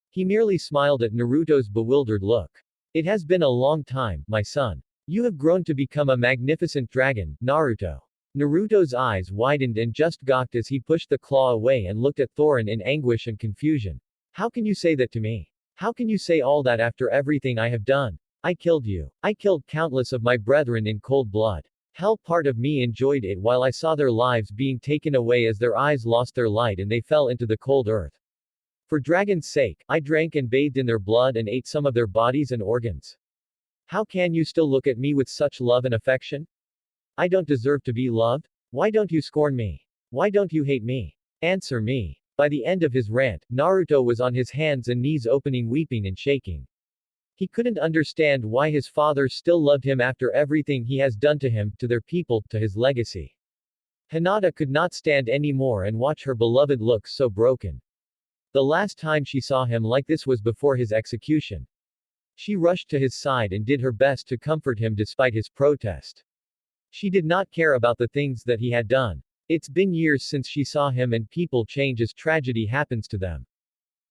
He merely smiled at Naruto's bewildered look. It has been a long time, my son. You have grown to become a magnificent dragon, Naruto. Naruto's eyes widened and just gawked as he pushed the claw away and looked at Thorin in anguish and confusion. How can you say that to me? How can you say all that after everything I have done? I killed you. I killed countless of my brethren in cold blood. Hell, part of me enjoyed it while I saw their lives being taken away as their eyes lost their light and they fell into the cold earth. For dragon's sake, I drank and bathed in their blood and ate some of their bodies and organs. How can you still look at me with such love and affection? I don't deserve to be loved? Why don't you scorn me? Why don't you hate me? Answer me. By the end of his rant, Naruto was on his hands and knees opening, weeping and shaking. He couldn't understand why his father still loved him after everything he has done to him, to their people, to his legacy. Hinata could not stand anymore and watch her beloved look so broken. The last time she saw him like this was before his execution. She rushed to his side and did her best to comfort him despite his protest. She did not care about the things that he had done. It's been years since she saw him and people change as tragedy happens to them.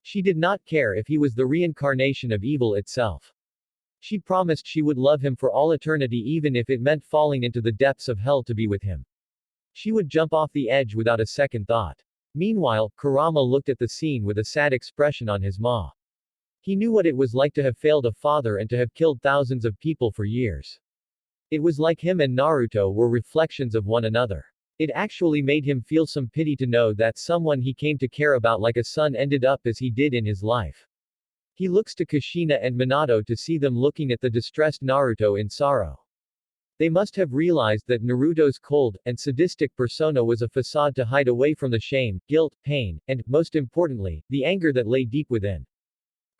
She did not care if he was the reincarnation of evil itself. She promised she would love him for all eternity even if it meant falling into the depths of hell to be with him. She would jump off the edge without a second thought. Meanwhile, Kurama looked at the scene with a sad expression on his maw. He knew what it was like to have failed a father and to have killed thousands of people for years. It was like him and Naruto were reflections of one another. It actually made him feel some pity to know that someone he came to care about like a son ended up as he did in his life. He looks to Kushina and Minato to see them looking at the distressed Naruto in sorrow. They must have realized that Naruto's cold and sadistic persona was a facade to hide away from the shame, guilt, pain, and, most importantly, the anger that lay deep within.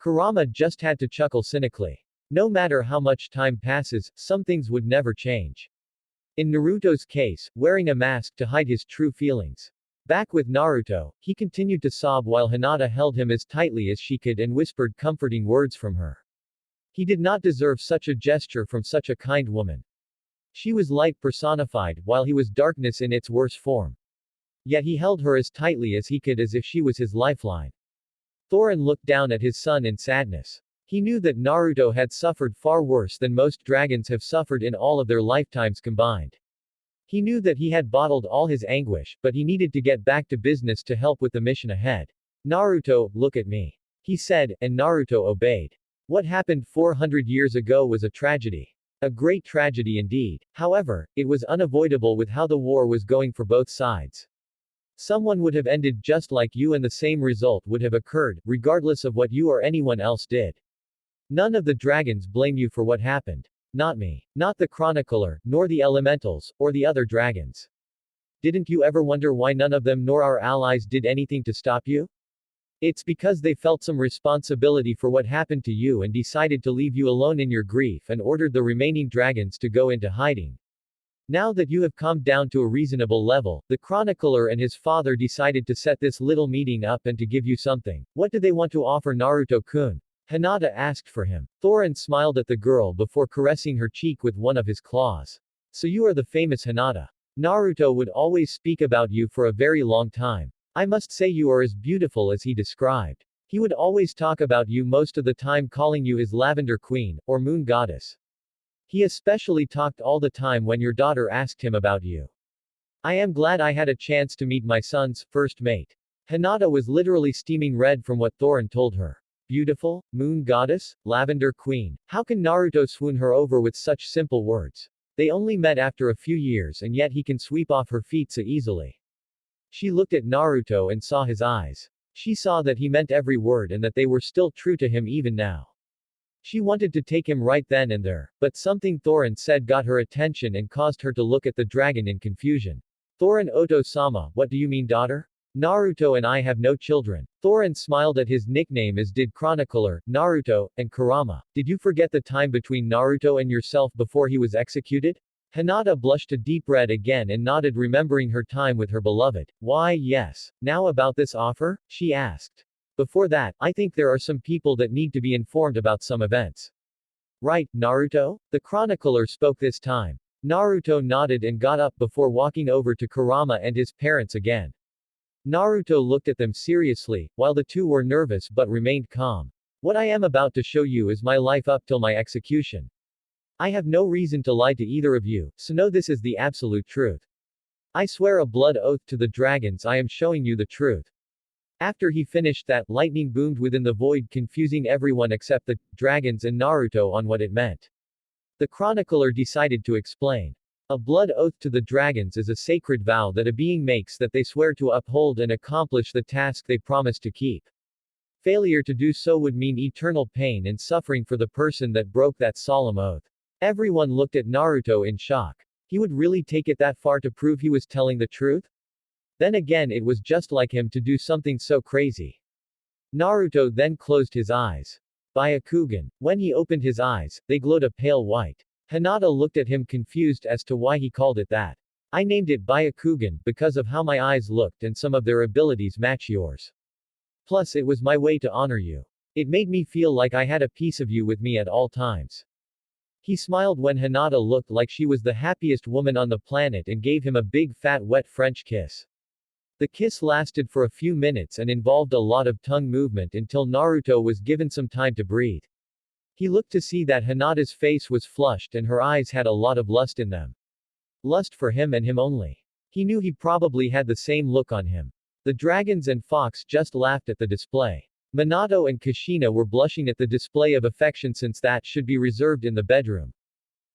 Kurama just had to chuckle cynically. No matter how much time passes, some things would never change. In Naruto's case, wearing a mask to hide his true feelings. Back with Naruto, he continued to sob while Hinata held him as tightly as she could and whispered comforting words from her. He did not deserve such a gesture from such a kind woman. She was light personified, while he was darkness in its worst form. Yet he held her as tightly as he could as if she was his lifeline. Thorin looked down at his son in sadness. He knew that Naruto had suffered far worse than most dragons have suffered in all of their lifetimes combined. He knew that he had bottled all his anguish, but he needed to get back to business to help with the mission ahead. Naruto, look at me. He said, and Naruto obeyed. What happened 400 years ago was a tragedy. A great tragedy indeed. However, it was unavoidable with how the war was going for both sides. Someone would have ended just like you and the same result would have occurred, regardless of what you or anyone else did. None of the dragons blame you for what happened. Not me. Not the chronicler, nor the elementals, or the other dragons. Didn't you ever wonder why none of them nor our allies did anything to stop you? It's because they felt some responsibility for what happened to you and decided to leave you alone in your grief and ordered the remaining dragons to go into hiding. Now that you have calmed down to a reasonable level, the chronicler and his father decided to set this little meeting up and to give you something. What do they want to offer Naruto-kun? Hinata asked for him. Thorin smiled at the girl before caressing her cheek with one of his claws. So you are the famous Hinata. Naruto would always speak about you for a very long time. I must say you are as beautiful as he described. He would always talk about you most of the time, calling you his Lavender Queen, or Moon Goddess. He especially talked all the time when your daughter asked him about you. I am glad I had a chance to meet my son's first mate. Hinata was literally steaming red from what Thorin told her. Beautiful, Moon Goddess, Lavender Queen. How can Naruto swoon her over with such simple words? They only met after a few years and yet he can sweep off her feet so easily. She looked at Naruto and saw his eyes. She saw that he meant every word and that they were still true to him even now. She wanted to take him right then and there, but something Thorin said got her attention and caused her to look at the dragon in confusion. Thorin Oto-sama, what do you mean daughter? Naruto and I have no children. Thorin smiled at his nickname as did chronicler, Naruto, and Kurama. Did you forget the time between Naruto and yourself before he was executed? Hinata blushed a deep red again and nodded, remembering her time with her beloved. Why, yes. Now about this offer? She asked. Before that, I think there are some people that need to be informed about some events. Right, Naruto? The chronicler spoke this time. Naruto nodded and got up before walking over to Kurama and his parents again. Naruto looked at them seriously, while the two were nervous but remained calm. What I am about to show you is my life up till my execution. I have no reason to lie to either of you, so know this is the absolute truth. I swear a blood oath to the dragons I am showing you the truth. After he finished that, lightning boomed within the void, confusing everyone except the dragons and Naruto on what it meant. The chronicler decided to explain. A blood oath to the dragons is a sacred vow that a being makes that they swear to uphold and accomplish the task they promise to keep. Failure to do so would mean eternal pain and suffering for the person that broke that solemn oath. Everyone looked at Naruto in shock. He would really take it that far to prove he was telling the truth? Then again, it was just like him to do something so crazy. Naruto then closed his eyes. Byakugan. When he opened his eyes, they glowed a pale white. Hinata looked at him confused as to why he called it that. I named it Byakugan because of how my eyes looked and some of their abilities match yours. Plus it was my way to honor you. It made me feel like I had a piece of you with me at all times. He smiled when Hinata looked like she was the happiest woman on the planet and gave him a big fat wet French kiss. The kiss lasted for a few minutes and involved a lot of tongue movement until Naruto was given some time to breathe. He looked to see that Hinata's face was flushed and her eyes had a lot of lust in them. Lust for him and him only. He knew he probably had the same look on him. The dragons and fox just laughed at the display. Minato and Kushina were blushing at the display of affection since that should be reserved in the bedroom.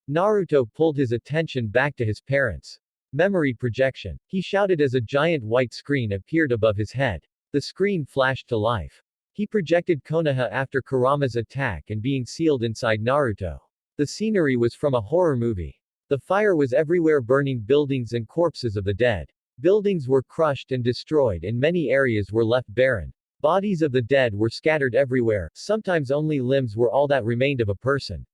Naruto pulled his attention back to his parents. Memory projection. He shouted as a giant white screen appeared above his head. The screen flashed to life. He projected Konoha after Kurama's attack and being sealed inside Naruto. The scenery was from a horror movie. The fire was everywhere, burning buildings and corpses of the dead. Buildings were crushed and destroyed and many areas were left barren. Bodies of the dead were scattered everywhere, sometimes only limbs were all that remained of a person.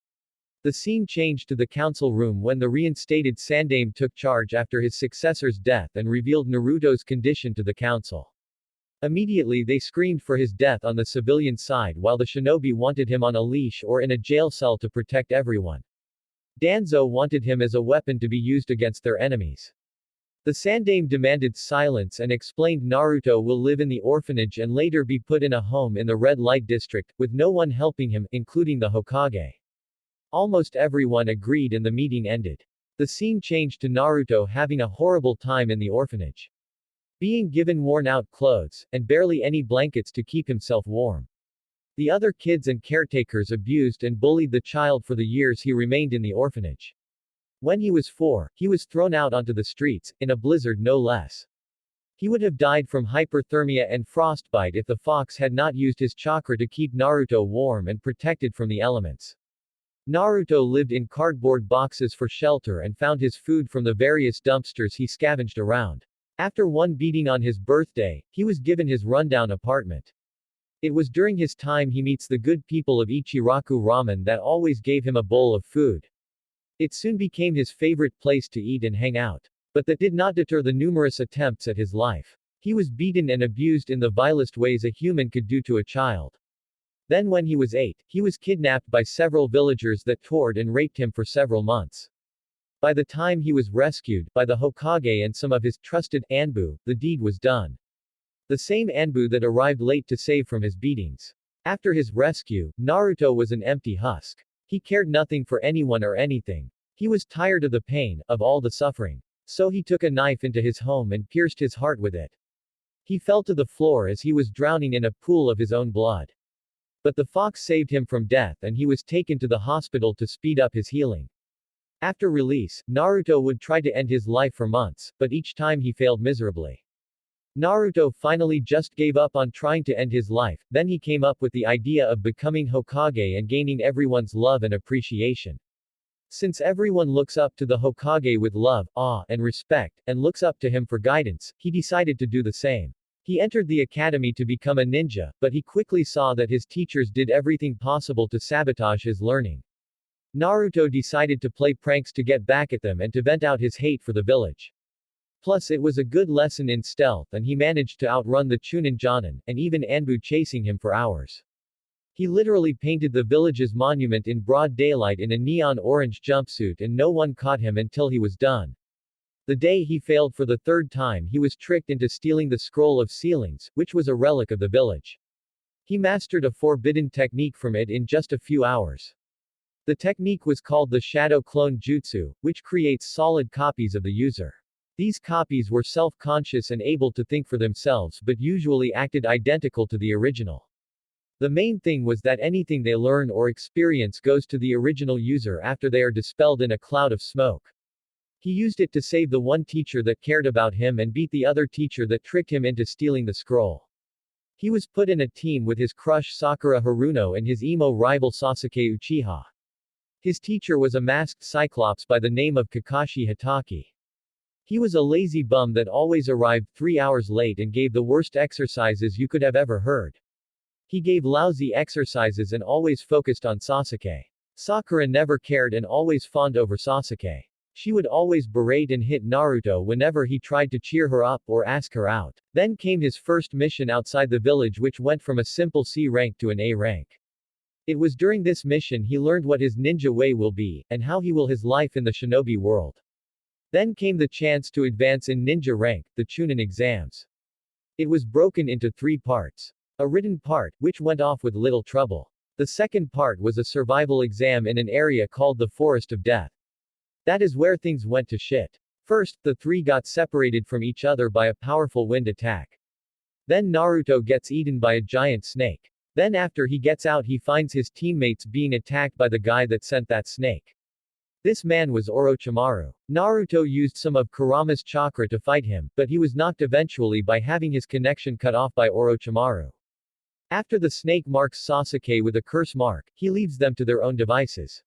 The scene changed to the council room when the reinstated Sandaime took charge after his successor's death and revealed Naruto's condition to the council. Immediately they screamed for his death on the civilian side while the shinobi wanted him on a leash or in a jail cell to protect everyone. Danzo wanted him as a weapon to be used against their enemies. The Sandaime demanded silence and explained Naruto will live in the orphanage and later be put in a home in the red light district, with no one helping him, including the Hokage. Almost everyone agreed and the meeting ended. The scene changed to Naruto having a horrible time in the orphanage. Being given worn-out clothes, and barely any blankets to keep himself warm. The other kids and caretakers abused and bullied the child for the years he remained in the orphanage. When he was 4, he was thrown out onto the streets, in a blizzard no less. He would have died from hyperthermia and frostbite if the fox had not used his chakra to keep Naruto warm and protected from the elements. Naruto lived in cardboard boxes for shelter and found his food from the various dumpsters he scavenged around. After one beating on his birthday, he was given his rundown apartment. It was during his time he meets the good people of Ichiraku Ramen that always gave him a bowl of food. It soon became his favorite place to eat and hang out. But that did not deter the numerous attempts at his life. He was beaten and abused in the vilest ways a human could do to a child. Then when he was 8, he was kidnapped by several villagers that tortured and raped him for several months. By the time he was rescued by the Hokage and some of his trusted Anbu, the deed was done. The same Anbu that arrived late to save from his beatings. After his rescue, Naruto was an empty husk. He cared nothing for anyone or anything. He was tired of the pain, of all the suffering. So he took a knife into his home and pierced his heart with it. He fell to the floor as he was drowning in a pool of his own blood. But the fox saved him from death and he was taken to the hospital to speed up his healing. After release, Naruto would try to end his life for months, but each time he failed miserably. Naruto finally just gave up on trying to end his life, then he came up with the idea of becoming Hokage and gaining everyone's love and appreciation. Since everyone looks up to the Hokage with love, awe, and respect, and looks up to him for guidance, he decided to do the same. He entered the academy to become a ninja, but he quickly saw that his teachers did everything possible to sabotage his learning. Naruto decided to play pranks to get back at them and to vent out his hate for the village. Plus it was a good lesson in stealth and he managed to outrun the Chunin Jonin, and even Anbu chasing him for hours. He literally painted the village's monument in broad daylight in a neon orange jumpsuit and no one caught him until he was done. The day he failed for the 3rd time he was tricked into stealing the scroll of ceilings, which was a relic of the village. He mastered a forbidden technique from it in just a few hours. The technique was called the Shadow Clone Jutsu, which creates solid copies of the user. These copies were self-conscious and able to think for themselves but usually acted identical to the original. The main thing was that anything they learn or experience goes to the original user after they are dispelled in a cloud of smoke. He used it to save the one teacher that cared about him and beat the other teacher that tricked him into stealing the scroll. He was put in a team with his crush Sakura Haruno and his emo rival Sasuke Uchiha. His teacher was a masked cyclops by the name of Kakashi Hatake. He was a lazy bum that always arrived 3 hours late and gave the worst exercises you could have ever heard. He gave lousy exercises and always focused on Sasuke. Sakura never cared and always fawned over Sasuke. She would always berate and hit Naruto whenever he tried to cheer her up or ask her out. Then came his first mission outside the village, which went from a simple C rank to an A rank. It was during this mission he learned what his ninja way will be, and how he will his life in the shinobi world. Then came the chance to advance in ninja rank, the Chunin exams. It was broken into 3 parts. A written part, which went off with little trouble. The second part was a survival exam in an area called the Forest of Death. That is where things went to shit. First, the 3 got separated from each other by a powerful wind attack. Then Naruto gets eaten by a giant snake. Then after he gets out he finds his teammates being attacked by the guy that sent that snake. This man was Orochimaru. Naruto used some of Kurama's chakra to fight him, but he was knocked eventually by having his connection cut off by Orochimaru. After the snake marks Sasuke with a curse mark, he leaves them to their own devices.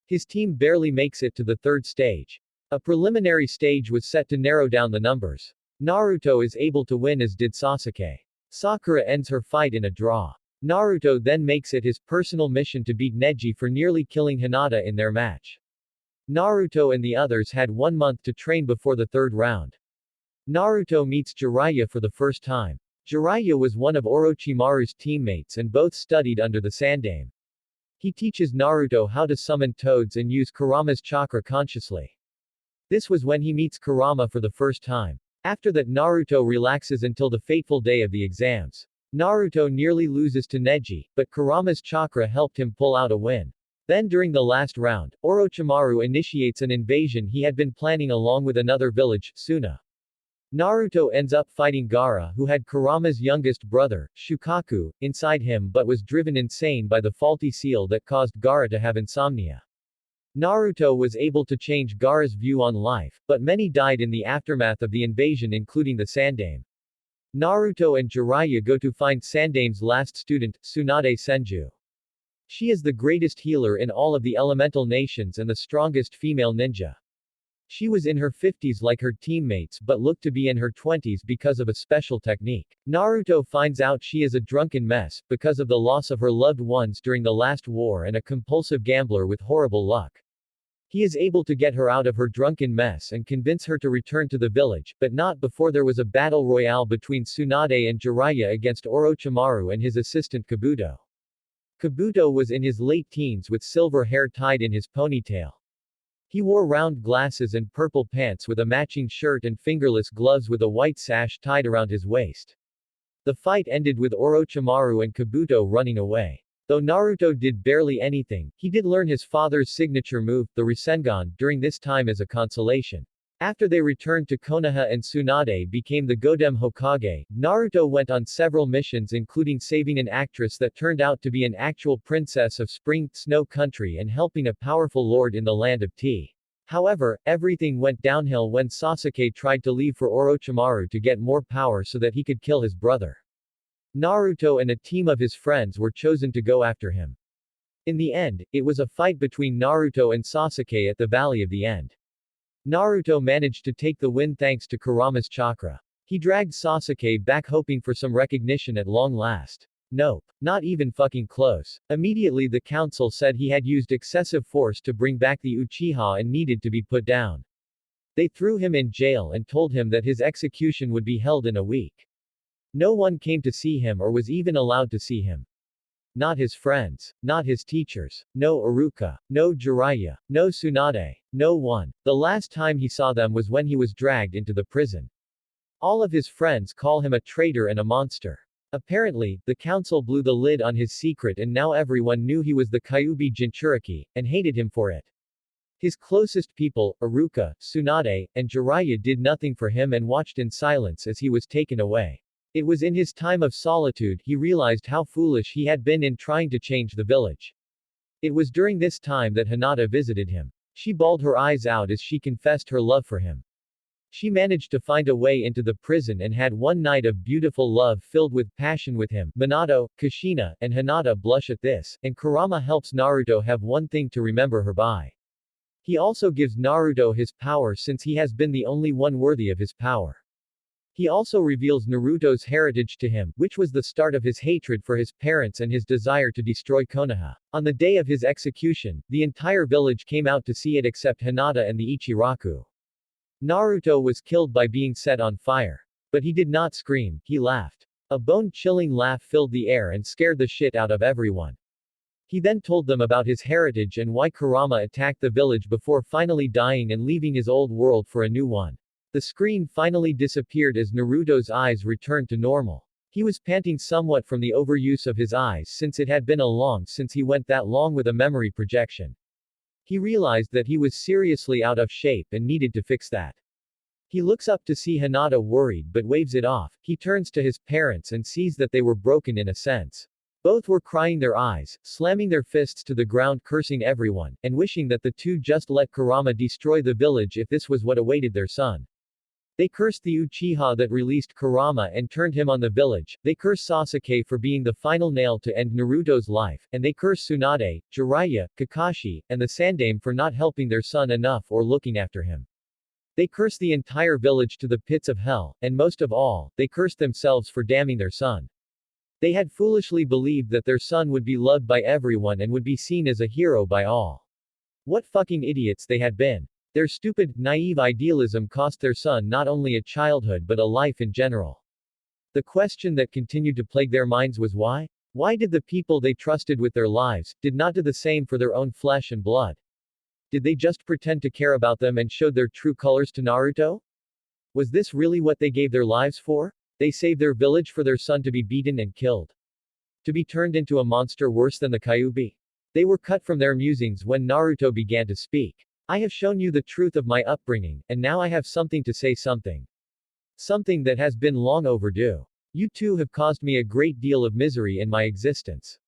His team barely makes it to the third stage. A preliminary stage was set to narrow down the numbers. Naruto is able to win as did Sasuke. Sakura ends her fight in a draw. Naruto then makes it his personal mission to beat Neji for nearly killing Hinata in their match. Naruto and the others had 1 month to train before the third round. Naruto meets Jiraiya for the first time. Jiraiya was one of Orochimaru's teammates and both studied under the Sandaime. He teaches Naruto how to summon toads and use Kurama's chakra consciously. This was when he meets Kurama for the first time. After that Naruto relaxes until the fateful day of the exams. Naruto nearly loses to Neji, but Kurama's chakra helped him pull out a win. Then during the last round, Orochimaru initiates an invasion he had been planning along with another village, Suna. Naruto ends up fighting Gaara who had Kurama's youngest brother, Shukaku, inside him but was driven insane by the faulty seal that caused Gaara to have insomnia. Naruto was able to change Gaara's view on life, but many died in the aftermath of the invasion including the Sandaime. Naruto and Jiraiya go to find Sandaime's last student, Tsunade Senju. She is the greatest healer in all of the elemental nations and the strongest female ninja. She was in her 50s like her teammates but looked to be in her 20s because of a special technique. Naruto finds out she is a drunken mess, because of the loss of her loved ones during the last war and a compulsive gambler with horrible luck. He is able to get her out of her drunken mess and convince her to return to the village, but not before there was a battle royale between Tsunade and Jiraiya against Orochimaru and his assistant Kabuto. Kabuto was in his late teens with silver hair tied in his ponytail. He wore round glasses and purple pants with a matching shirt and fingerless gloves with a white sash tied around his waist. The fight ended with Orochimaru and Kabuto running away. Though Naruto did barely anything, he did learn his father's signature move, the Rasengan, during this time as a consolation. After they returned to Konoha and Tsunade became the Godem Hokage, Naruto went on several missions including saving an actress that turned out to be an actual princess of Spring, Snow Country and helping a powerful lord in the land of tea. However, everything went downhill when Sasuke tried to leave for Orochimaru to get more power so that he could kill his brother. Naruto and a team of his friends were chosen to go after him. In the end, it was a fight between Naruto and Sasuke at the Valley of the End. Naruto managed to take the win thanks to Kurama's chakra. He dragged Sasuke back hoping for some recognition at long last. Nope. Not even fucking close. Immediately the council said he had used excessive force to bring back the Uchiha and needed to be put down. They threw him in jail and told him that his execution would be held in a week. No one came to see him or was even allowed to see him. Not his friends. Not his teachers. No Iruka. No Jiraiya. No Tsunade. No one. The last time he saw them was when he was dragged into the prison. All of his friends call him a traitor and a monster. Apparently, the council blew the lid on his secret and now everyone knew he was the Kyuubi Jinchuriki, and hated him for it. His closest people, Iruka, Tsunade, and Jiraiya did nothing for him and watched in silence as he was taken away. It was in his time of solitude he realized how foolish he had been in trying to change the village. It was during this time that Hinata visited him. She bawled her eyes out as she confessed her love for him. She managed to find a way into the prison and had one night of beautiful love filled with passion with him. Minato, Kushina, and Hinata blush at this, and Kurama helps Naruto have one thing to remember her by. He also gives Naruto his power since he has been the only one worthy of his power. He also reveals Naruto's heritage to him, which was the start of his hatred for his parents and his desire to destroy Konoha. On the day of his execution, the entire village came out to see it except Hinata and the Ichiraku. Naruto was killed by being set on fire. But he did not scream, he laughed. A bone-chilling laugh filled the air and scared the shit out of everyone. He then told them about his heritage and why Kurama attacked the village before finally dying and leaving his old world for a new one. The screen finally disappeared as Naruto's eyes returned to normal. He was panting somewhat from the overuse of his eyes since it had been a long since he went that long with a memory projection. He realized that he was seriously out of shape and needed to fix that. He looks up to see Hinata worried but waves it off. He turns to his parents and sees that they were broken in a sense. Both were crying their eyes, slamming their fists to the ground, cursing everyone, and wishing that the two just let Kurama destroy the village if this was what awaited their son. They cursed the Uchiha that released Kurama and turned him on the village, they curse Sasuke for being the final nail to end Naruto's life, and they curse Tsunade, Jiraiya, Kakashi, and the Sandaime for not helping their son enough or looking after him. They curse the entire village to the pits of hell, and most of all, they cursed themselves for damning their son. They had foolishly believed that their son would be loved by everyone and would be seen as a hero by all. What fucking idiots they had been. Their stupid, naive idealism cost their son not only a childhood but a life in general. The question that continued to plague their minds was why? Why did the people they trusted with their lives, did not do the same for their own flesh and blood? Did they just pretend to care about them and showed their true colors to Naruto? Was this really what they gave their lives for? They saved their village for their son to be beaten and killed. To be turned into a monster worse than the Kyuubi. They were cut from their musings when Naruto began to speak. I have shown you the truth of my upbringing, and now I have something to say something. Something that has been long overdue. You too have caused me a great deal of misery in my existence.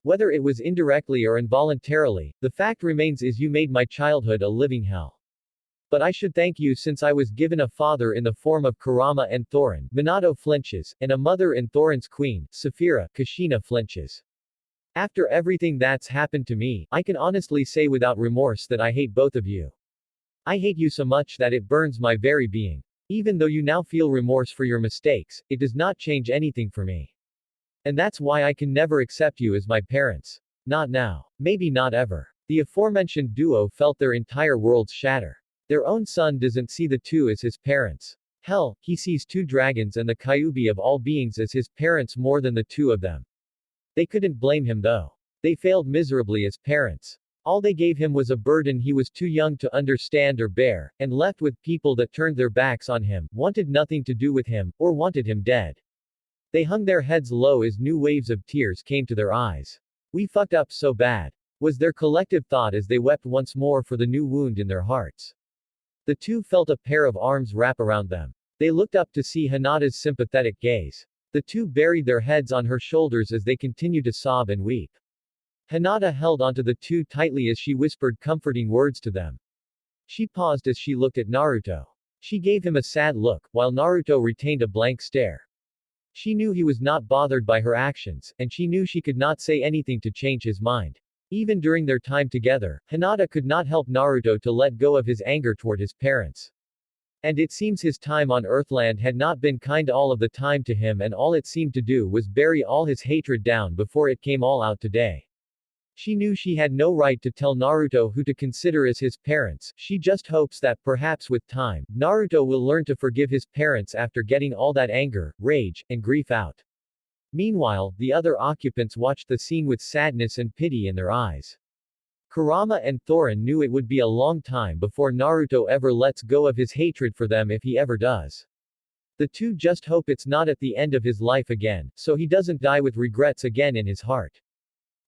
Whether it was indirectly or involuntarily, the fact remains is you made my childhood a living hell. But I should thank you since I was given a father in the form of Kurama and Thorin, Minato flinches, and a mother in Thorin's queen, Saphira, Kushina flinches. After everything that's happened to me, I can honestly say without remorse that I hate both of you. I hate you so much that it burns my very being. Even though you now feel remorse for your mistakes, it does not change anything for me. And that's why I can never accept you as my parents. Not now. Maybe not ever. The aforementioned duo felt their entire worlds shatter. Their own son doesn't see the two as his parents. Hell, he sees two dragons and the Kyuubi of all beings as his parents more than the two of them. They couldn't blame him though. They failed miserably as parents. All they gave him was a burden he was too young to understand or bear, and left with people that turned their backs on him, wanted nothing to do with him, or wanted him dead. They hung their heads low as new waves of tears came to their eyes. We fucked up so bad, was their collective thought as they wept once more for the new wound in their hearts. The two felt a pair of arms wrap around them. They looked up to see Hinata's sympathetic gaze. The two buried their heads on her shoulders as they continued to sob and weep. Hinata held onto the two tightly as she whispered comforting words to them. She paused as she looked at Naruto. She gave him a sad look, while Naruto retained a blank stare. She knew he was not bothered by her actions, and she knew she could not say anything to change his mind. Even during their time together, Hinata could not help Naruto to let go of his anger toward his parents. And it seems his time on Earthland had not been kind all of the time to him, and all it seemed to do was bury all his hatred down before it came all out today. She knew she had no right to tell Naruto who to consider as his parents. She just hopes that perhaps with time, Naruto will learn to forgive his parents after getting all that anger, rage, and grief out. Meanwhile, the other occupants watched the scene with sadness and pity in their eyes. Kurama and Thorin knew it would be a long time before Naruto ever lets go of his hatred for them if he ever does. The two just hope it's not at the end of his life again, so he doesn't die with regrets again in his heart.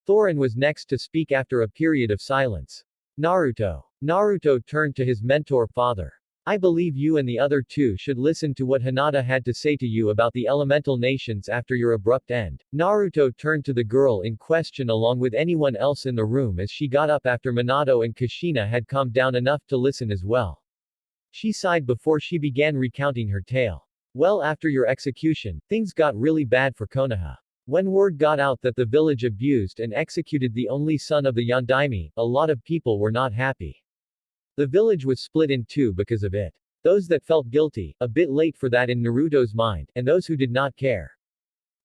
Thorin was next to speak after a period of silence. Naruto. Naruto turned to his mentor father. I believe you and the other two should listen to what Hinata had to say to you about the elemental nations after your abrupt end. Naruto turned to the girl in question along with anyone else in the room as she got up after Minato and Kushina had calmed down enough to listen as well. She sighed before she began recounting her tale. Well, after your execution, things got really bad for Konoha. When word got out that the village abused and executed the only son of the Yondaime, a lot of people were not happy. The village was split in two because of it. Those that felt guilty, a bit late for that in Naruto's mind, and those who did not care.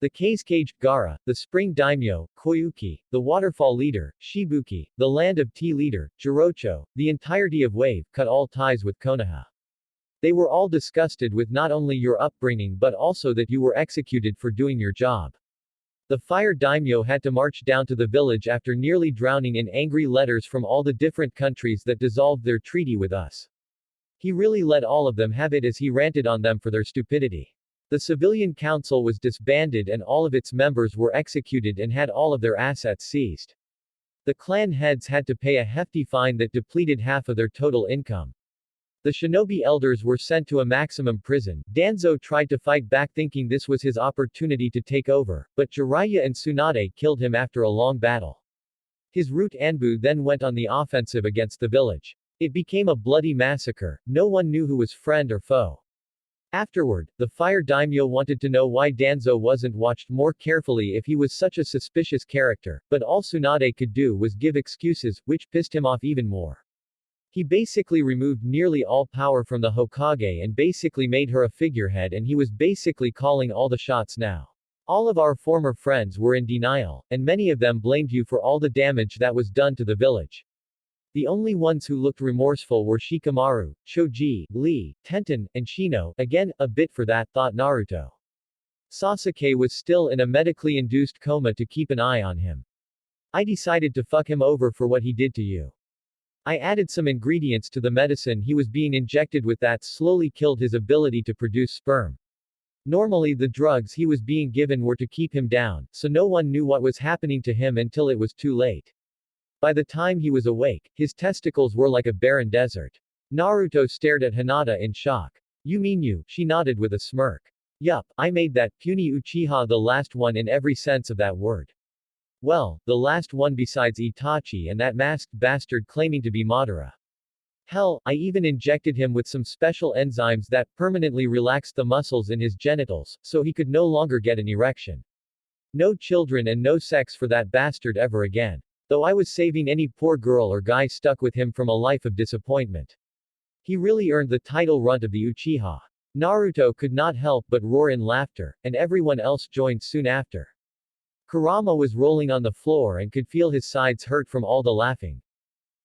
The Kazekage, Gaara, the Spring Daimyo, Koyuki, the Waterfall Leader, Shibuki, the Land of Tea Leader, Jirocho, the entirety of Wave, cut all ties with Konoha. They were all disgusted with not only your upbringing but also that you were executed for doing your job. The Fire Daimyo had to march down to the village after nearly drowning in angry letters from all the different countries that dissolved their treaty with us. He really let all of them have it as he ranted on them for their stupidity. The civilian council was disbanded and all of its members were executed and had all of their assets seized. The clan heads had to pay a hefty fine that depleted half of their total income. The shinobi elders were sent to a maximum prison. Danzo tried to fight back thinking this was his opportunity to take over, but Jiraiya and Tsunade killed him after a long battle. His root Anbu then went on the offensive against the village. It became a bloody massacre, no one knew who was friend or foe. Afterward, the fire daimyo wanted to know why Danzo wasn't watched more carefully if he was such a suspicious character, but all Tsunade could do was give excuses, which pissed him off even more. He basically removed nearly all power from the Hokage and basically made her a figurehead, and he was basically calling all the shots now. All of our former friends were in denial, and many of them blamed you for all the damage that was done to the village. The only ones who looked remorseful were Shikamaru, Choji, Lee, Tenten, and Shino. Again, a bit for that, thought Naruto. Sasuke was still in a medically induced coma to keep an eye on him. I decided to fuck him over for what he did to you. I added some ingredients to the medicine he was being injected with that slowly killed his ability to produce sperm. Normally the drugs he was being given were to keep him down, so no one knew what was happening to him until it was too late. By the time he was awake, his testicles were like a barren desert. Naruto stared at Hinata in shock. You mean you? She nodded with a smirk. Yup, I made that puny Uchiha the last one in every sense of that word. Well, the last one besides Itachi and that masked bastard claiming to be Madara. Hell, I even injected him with some special enzymes that permanently relaxed the muscles in his genitals, so he could no longer get an erection. No children and no sex for that bastard ever again. Though I was saving any poor girl or guy stuck with him from a life of disappointment. He really earned the title runt of the Uchiha. Naruto could not help but roar in laughter, and everyone else joined soon after. Kurama was rolling on the floor and could feel his sides hurt from all the laughing.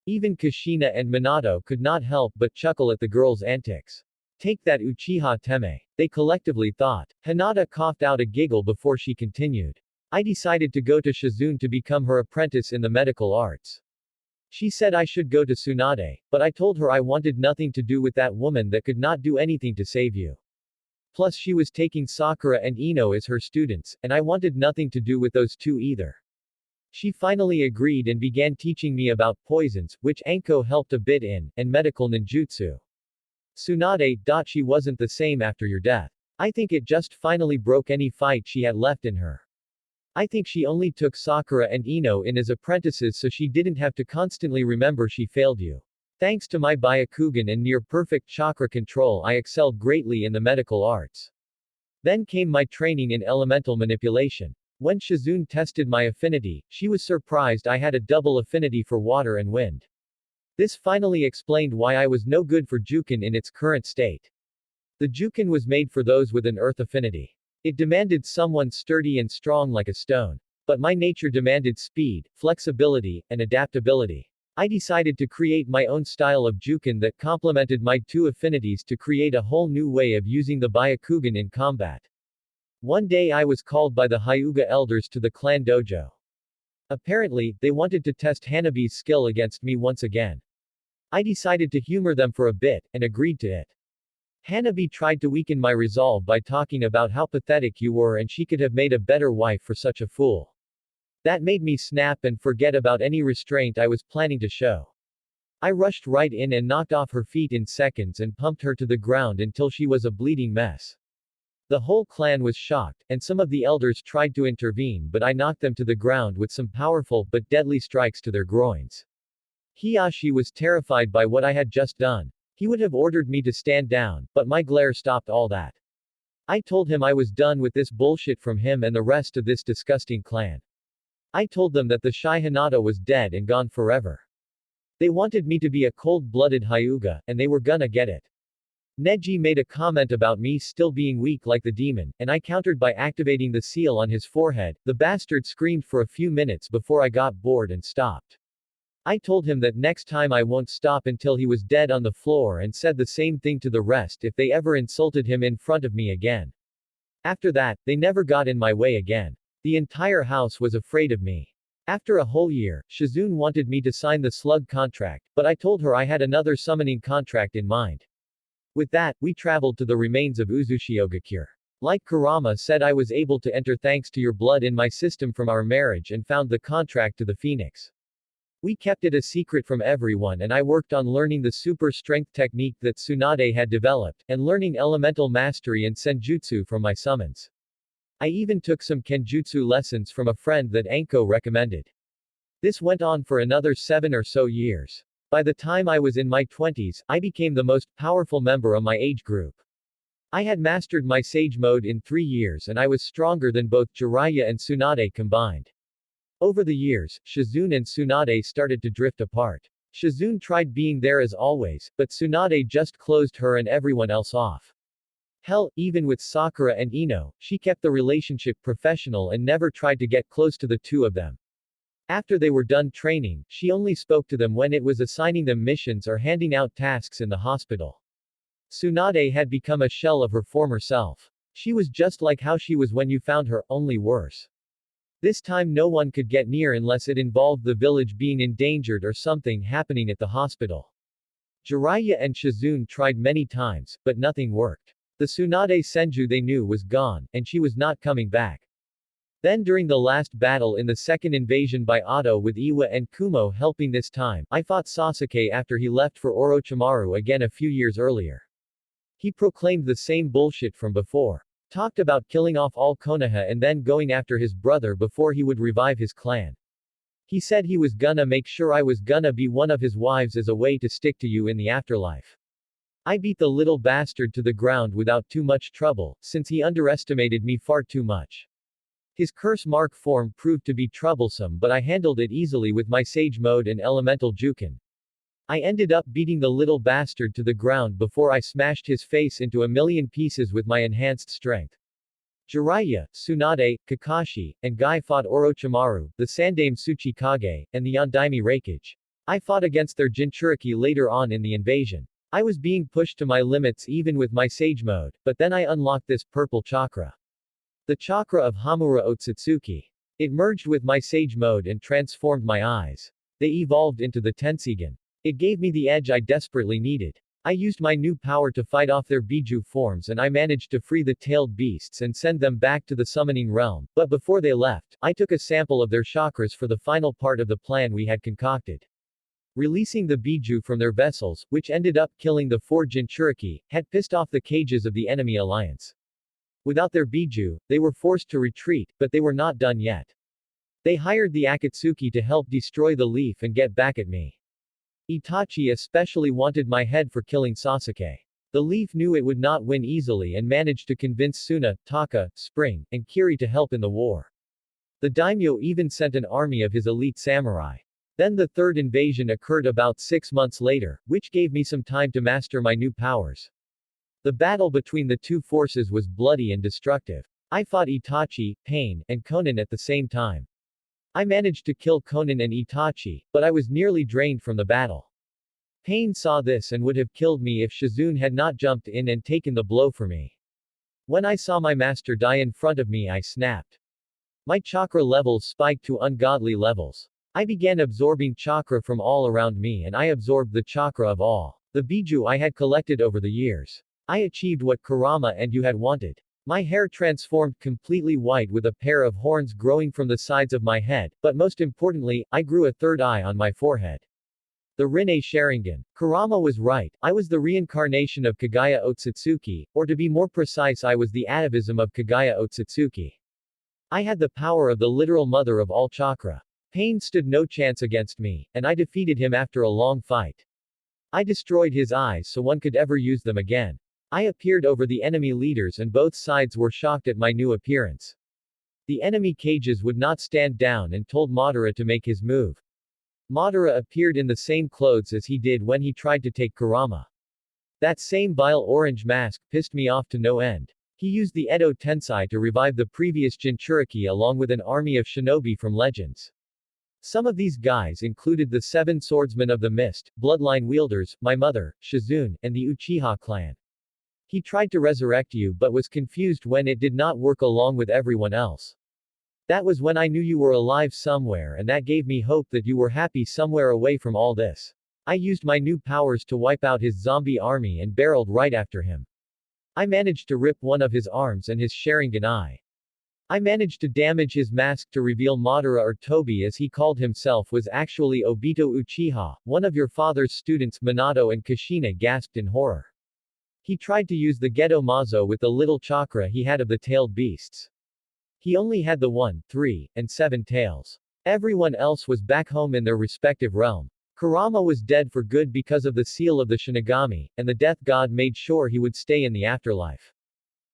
Even Kushina and Minato could not help but chuckle at the girl's antics. Take that Uchiha Teme, they collectively thought. Hinata coughed out a giggle before she continued. I decided to go to Shizune to become her apprentice in the medical arts. She said I should go to Tsunade, but I told her I wanted nothing to do with that woman that could not do anything to save you. Plus she was taking Sakura and Ino as her students, and I wanted nothing to do with those two either. She finally agreed and began teaching me about poisons, which Anko helped a bit in, and medical ninjutsu. Tsunade, she wasn't the same after your death. I think it just finally broke any fight she had left in her. I think she only took Sakura and Ino in as apprentices so she didn't have to constantly remember she failed you. Thanks to my Byakugan and near-perfect chakra control I excelled greatly in the medical arts. Then came my training in elemental manipulation. When Shizune tested my affinity, she was surprised I had a double affinity for water and wind. This finally explained why I was no good for Jukin in its current state. The Jukin was made for those with an earth affinity. It demanded someone sturdy and strong like a stone. But my nature demanded speed, flexibility, and adaptability. I decided to create my own style of Jukin that complemented my two affinities to create a whole new way of using the Byakugan in combat. One day I was called by the Hyuga elders to the clan dojo. Apparently, they wanted to test Hanabi's skill against me once again. I decided to humor them for a bit, and agreed to it. Hanabi tried to weaken my resolve by talking about how pathetic you were and she could have made a better wife for such a fool. That made me snap and forget about any restraint I was planning to show. I rushed right in and knocked off her feet in seconds and pumped her to the ground until she was a bleeding mess. The whole clan was shocked, and some of the elders tried to intervene, but I knocked them to the ground with some powerful but deadly strikes to their groins. Hiyashi was terrified by what I had just done. He would have ordered me to stand down, but my glare stopped all that. I told him I was done with this bullshit from him and the rest of this disgusting clan. I told them that the shy Hinata was dead and gone forever. They wanted me to be a cold-blooded Hyuga, and they were gonna get it. Neji made a comment about me still being weak like the demon, and I countered by activating the seal on his forehead. The bastard screamed for a few minutes before I got bored and stopped. I told him that next time I won't stop until he was dead on the floor and said the same thing to the rest if they ever insulted him in front of me again. After that, they never got in my way again. The entire house was afraid of me. After a whole year, Shizune wanted me to sign the slug contract, but I told her I had another summoning contract in mind. With that, we traveled to the remains of Uzushiogakure. Like Kurama said, I was able to enter thanks to your blood in my system from our marriage and found the contract to the phoenix. We kept it a secret from everyone and I worked on learning the super strength technique that Tsunade had developed, and learning elemental mastery and senjutsu from my summons. I even took some kenjutsu lessons from a friend that Anko recommended. This went on for another 7 or so years. By the time I was in my 20s, I became the most powerful member of my age group. I had mastered my Sage mode in 3 years and I was stronger than both Jiraiya and Tsunade combined. Over the years, Shizune and Tsunade started to drift apart. Shizune tried being there as always, but Tsunade just closed her and everyone else off. Hell, even with Sakura and Ino, she kept the relationship professional and never tried to get close to the two of them. After they were done training, she only spoke to them when it was assigning them missions or handing out tasks in the hospital. Tsunade had become a shell of her former self. She was just like how she was when you found her, only worse. This time no one could get near unless it involved the village being endangered or something happening at the hospital. Jiraiya and Shizune tried many times, but nothing worked. The Tsunade Senju they knew was gone, and she was not coming back. Then during the last battle in the second invasion by Otto with Iwa and Kumo helping this time, I fought Sasuke after he left for Orochimaru again a few years earlier. He proclaimed the same bullshit from before. Talked about killing off all Konoha and then going after his brother before he would revive his clan. He said he was gonna make sure I was gonna be one of his wives as a way to stick to you in the afterlife. I beat the little bastard to the ground without too much trouble, since he underestimated me far too much. His curse mark form proved to be troublesome but I handled it easily with my Sage mode and elemental Jukin. I ended up beating the little bastard to the ground before I smashed his face into a million pieces with my enhanced strength. Jiraiya, Tsunade, Kakashi, and Guy fought Orochimaru, the Sandaime Tsuchikage, and the Yondaime Raikage. I fought against their Jinchuriki later on in the invasion. I was being pushed to my limits even with my Sage mode, but then I unlocked this purple chakra. The chakra of Hamura Otsutsuki. It merged with my Sage mode and transformed my eyes. They evolved into the Tensigen. It gave me the edge I desperately needed. I used my new power to fight off their Biju forms and I managed to free the tailed beasts and send them back to the summoning realm, but before they left, I took a sample of their chakras for the final part of the plan we had concocted. Releasing the Biju from their vessels, which ended up killing the 4 Jinchuriki, had pissed off the cages of the enemy alliance. Without their Biju, they were forced to retreat, but they were not done yet. They hired the Akatsuki to help destroy the leaf and get back at me. Itachi especially wanted my head for killing Sasuke. The leaf knew it would not win easily and managed to convince Suna, Taka, Spring, and Kiri to help in the war. The daimyo even sent an army of his elite samurai. Then the third invasion occurred about 6 months later, which gave me some time to master my new powers. The battle between the two forces was bloody and destructive. I fought Itachi, Pain, and Konan at the same time. I managed to kill Konan and Itachi, but I was nearly drained from the battle. Pain saw this and would have killed me if Shizune had not jumped in and taken the blow for me. When I saw my master die in front of me I snapped. My chakra levels spiked to ungodly levels. I began absorbing chakra from all around me and I absorbed the chakra of all the Biju I had collected over the years. I achieved what Kurama and you had wanted. My hair transformed completely white with a pair of horns growing from the sides of my head, but most importantly, I grew a third eye on my forehead. The Rinne Sharingan. Kurama was right, I was the reincarnation of Kagaya Otsutsuki, or to be more precise I was the atavism of Kagaya Otsutsuki. I had the power of the literal mother of all chakra. Pain stood no chance against me, and I defeated him after a long fight. I destroyed his eyes so one could ever use them again. I appeared over the enemy leaders and both sides were shocked at my new appearance. The enemy cages would not stand down and told Madara to make his move. Madara appeared in the same clothes as he did when he tried to take Kurama. That same bile orange mask pissed me off to no end. He used the Edo Tensei to revive the previous Jinchuriki along with an army of shinobi from Legends. Some of these guys included the 7 swordsmen of the mist, bloodline wielders, my mother, Shizune, and the Uchiha clan. He tried to resurrect you but was confused when it did not work along with everyone else. That was when I knew you were alive somewhere and that gave me hope that you were happy somewhere away from all this. I used my new powers to wipe out his zombie army and barreled right after him. I managed to rip one of his arms and his Sharingan eye. I managed to damage his mask to reveal Madara, or Tobi as he called himself, was actually Obito Uchiha, one of your father's students. Minato and Kushina gasped in horror. He tried to use the Gedo Mazo with the little chakra he had of the tailed beasts. He only had the 1, 3, and 7 tails. Everyone else was back home in their respective realm. Kurama was dead for good because of the seal of the Shinigami, and the death god made sure he would stay in the afterlife.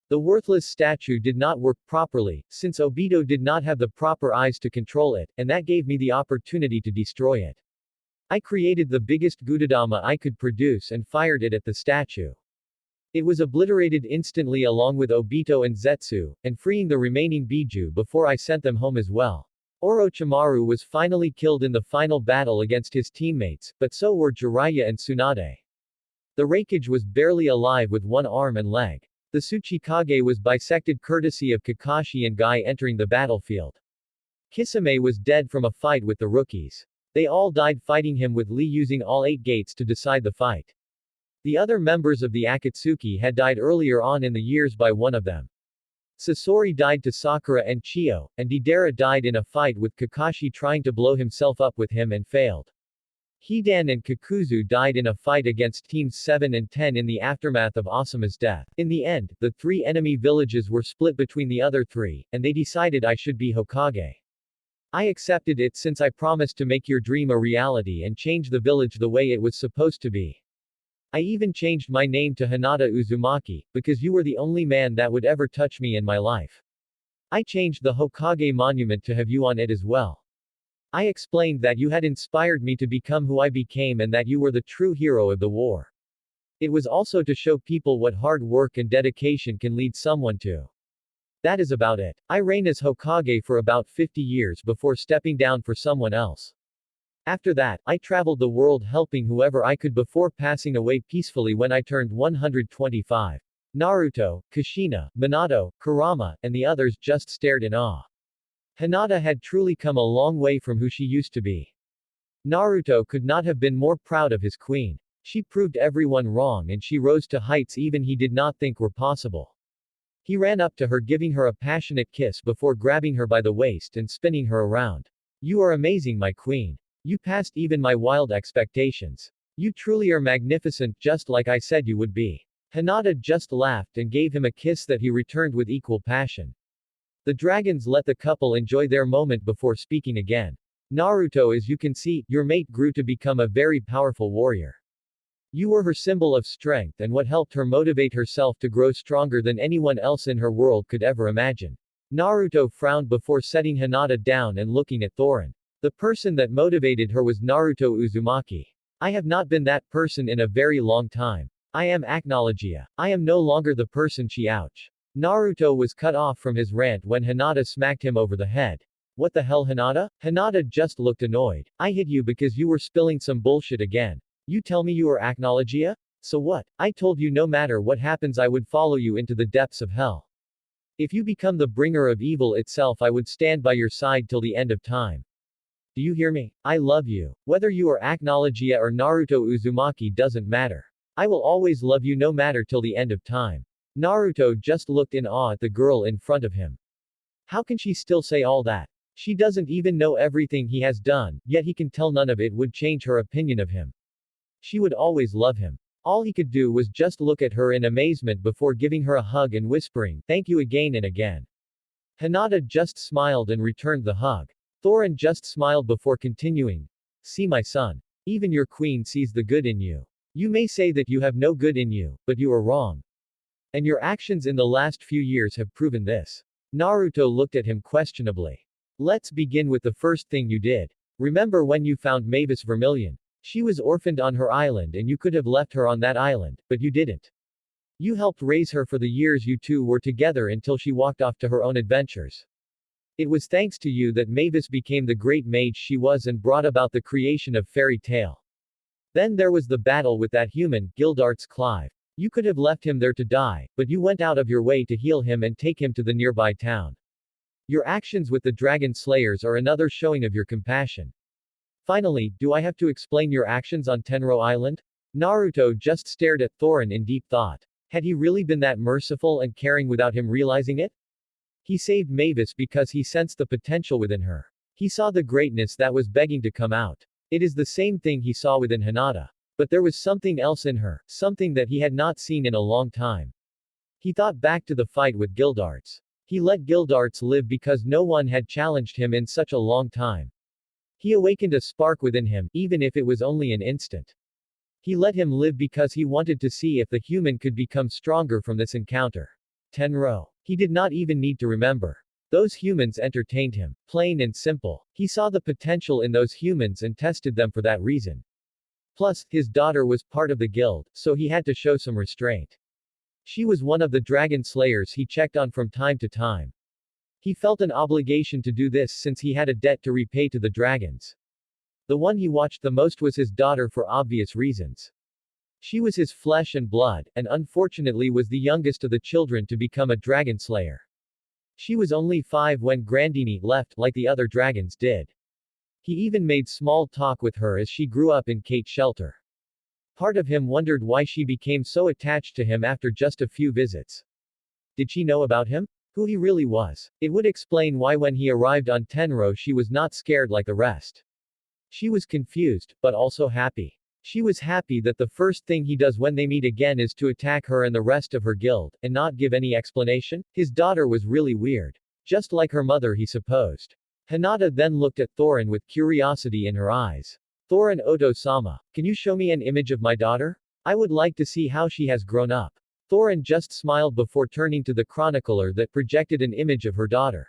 The worthless statue did not work properly, since Obito did not have the proper eyes to control it, and that gave me the opportunity to destroy it. I created the biggest Gudadama I could produce and fired it at the statue. It was obliterated instantly along with Obito and Zetsu, and freeing the remaining Biju before I sent them home as well. Orochimaru was finally killed in the final battle against his teammates, but so were Jiraiya and Tsunade. The Raikage was barely alive with one arm and leg. The Tsuchikage was bisected courtesy of Kakashi and Guy entering the battlefield. Kisame was dead from a fight with the rookies. They all died fighting him, with Lee using all 8 gates to decide the fight. The other members of the Akatsuki had died earlier on in the years by one of them. Sasori died to Sakura and Chio, and Deidara died in a fight with Kakashi trying to blow himself up with him and failed. Hidan and Kakuzu died in a fight against Teams 7 and 10 in the aftermath of Asuma's death. In the end, the 3 enemy villages were split between the other 3, and they decided I should be Hokage. I accepted it since I promised to make your dream a reality and change the village the way it was supposed to be. I even changed my name to Hinata Uzumaki, because you were the only man that would ever touch me in my life. I changed the Hokage monument to have you on it as well. I explained that you had inspired me to become who I became and that you were the true hero of the war. It was also to show people what hard work and dedication can lead someone to. That is about it. I reign as Hokage for about 50 years before stepping down for someone else. After that, I traveled the world helping whoever I could before passing away peacefully when I turned 125. Naruto, Kushina, Minato, Kurama, and the others just stared in awe. Hinata had truly come a long way from who she used to be. Naruto could not have been more proud of his queen. She proved everyone wrong and she rose to heights even he did not think were possible. He ran up to her, giving her a passionate kiss before grabbing her by the waist and spinning her around. You are amazing, my queen. You passed even my wild expectations. You truly are magnificent, just like I said you would be. Hinata just laughed and gave him a kiss that he returned with equal passion. The dragons let the couple enjoy their moment before speaking again. Naruto, as you can see, your mate grew to become a very powerful warrior. You were her symbol of strength and what helped her motivate herself to grow stronger than anyone else in her world could ever imagine. Naruto frowned before setting Hinata down and looking at Thorin. The person that motivated her was Naruto Uzumaki. I have not been that person in a very long time. I am Acnologia. I am no longer the person she ouch. Naruto was cut off from his rant when Hinata smacked him over the head. What the hell, Hinata? Hinata just looked annoyed. I hit you because you were spilling some bullshit again. You tell me you are Acnologia? So what? I told you no matter what happens I would follow you into the depths of hell. If you become the bringer of evil itself I would stand by your side till the end of time. Do you hear me? I love you. Whether you are Acnologia or Naruto Uzumaki doesn't matter. I will always love you no matter till the end of time. Naruto just looked in awe at the girl in front of him. How can she still say all that? She doesn't even know everything he has done, yet he can tell none of it would change her opinion of him. She would always love him. All he could do was just look at her in amazement before giving her a hug and whispering, "Thank you again and again." Hinata just smiled and returned the hug. Thorin just smiled before continuing. See, my son. Even your queen sees the good in you. You may say that you have no good in you, but you are wrong. And your actions in the last few years have proven this. Naruto looked at him questionably. Let's begin with the first thing you did. Remember when you found Mavis Vermilion? She was orphaned on her island and you could have left her on that island, but you didn't. You helped raise her for the years you two were together until she walked off to her own adventures. It was thanks to you that Mavis became the great mage she was and brought about the creation of Fairy Tail. Then there was the battle with that human, Gildarts Clive. You could have left him there to die, but you went out of your way to heal him and take him to the nearby town. Your actions with the Dragon Slayers are another showing of your compassion. Finally, do I have to explain your actions on Tenro Island? Naruto just stared at Thorin in deep thought. Had he really been that merciful and caring without him realizing it? He saved Mavis because he sensed the potential within her. He saw the greatness that was begging to come out. It is the same thing he saw within Hinata. But there was something else in her, something that he had not seen in a long time. He thought back to the fight with Gildarts. He let Gildarts live because no one had challenged him in such a long time. He awakened a spark within him, even if it was only an instant. He let him live because he wanted to see if the human could become stronger from this encounter. Tenro. He did not even need to remember. Those humans entertained him. Plain and simple. He saw the potential in those humans and tested them for that reason. Plus, his daughter was part of the guild, so he had to show some restraint. She was one of the dragon slayers he checked on from time to time. He felt an obligation to do this since he had a debt to repay to the dragons. The one he watched the most was his daughter for obvious reasons. She was his flesh and blood, and unfortunately was the youngest of the children to become a dragon slayer. She was only 5 when Grandini left, like the other dragons did. He even made small talk with her as she grew up in Kate's shelter. Part of him wondered why she became so attached to him after just a few visits. Did she know about him? Who he really was? It would explain why when he arrived on Tenro she was not scared like the rest. She was confused, but also happy. She was happy that the first thing he does when they meet again is to attack her and the rest of her guild, and not give any explanation. His daughter was really weird. Just like her mother he supposed. Hinata then looked at Thorin with curiosity in her eyes. Thorin Oto-sama, can you show me an image of my daughter? I would like to see how she has grown up. Thorin just smiled before turning to the chronicler that projected an image of her daughter.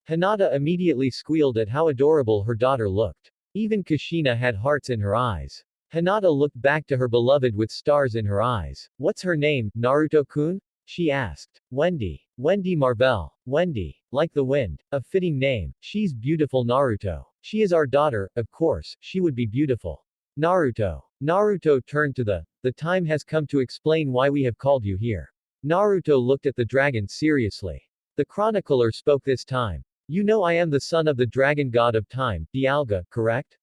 Hinata immediately squealed at how adorable her daughter looked. Even Kushina had hearts in her eyes. Hinata looked back to her beloved with stars in her eyes. What's her name, Naruto-kun? She asked. Wendy. Wendy Marvell. Wendy. Like the wind. A fitting name. She's beautiful Naruto. She is our daughter, of course, she would be beautiful. Naruto. Naruto turned to the time has come to explain why we have called you here. Naruto looked at the dragon seriously. The chronicler spoke this time. You know I am the son of the dragon god of time, Dialga, correct?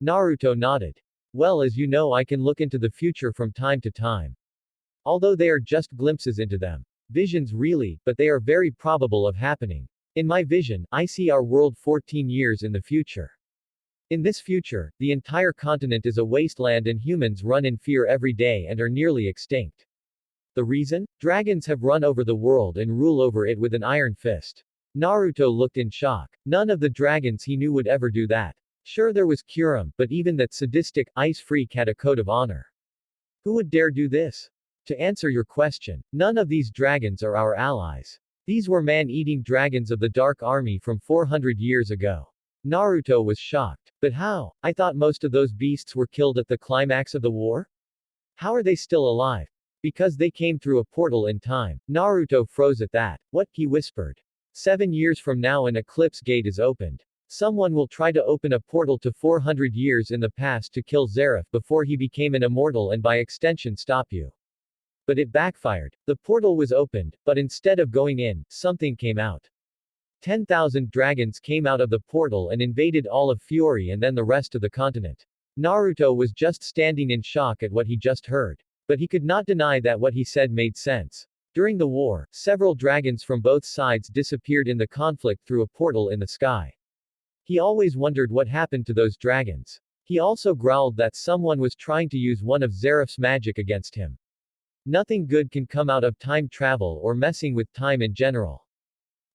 Naruto nodded. Well, as you know, I can look into the future from time to time. Although they are just glimpses into them. Visions really, but they are very probable of happening. In my vision, I see our world 14 years in the future. In this future, the entire continent is a wasteland and humans run in fear every day and are nearly extinct. The reason? Dragons have run over the world and rule over it with an iron fist. Naruto looked in shock. None of the dragons he knew would ever do that. Sure, there was Kurum, but even that sadistic, ice freak had a code of honor. Who would dare do this? To answer your question, none of these dragons are our allies. These were man-eating dragons of the Dark Army from 400 years ago. Naruto was shocked. But how? I thought most of those beasts were killed at the climax of the war? How are they still alive? Because they came through a portal in time. Naruto froze at that. What? He whispered. 7 years from now an eclipse gate is opened. Someone will try to open a portal to 400 years in the past to kill Zeref before he became an immortal and by extension stop you. But it backfired. The portal was opened, but instead of going in, something came out. 10,000 dragons came out of the portal and invaded all of Fury and then the rest of the continent. Naruto was just standing in shock at what he just heard. But he could not deny that what he said made sense. During the war, several dragons from both sides disappeared in the conflict through a portal in the sky. He always wondered what happened to those dragons. He also growled that someone was trying to use one of Zeref's magic against him. Nothing good can come out of time travel or messing with time in general.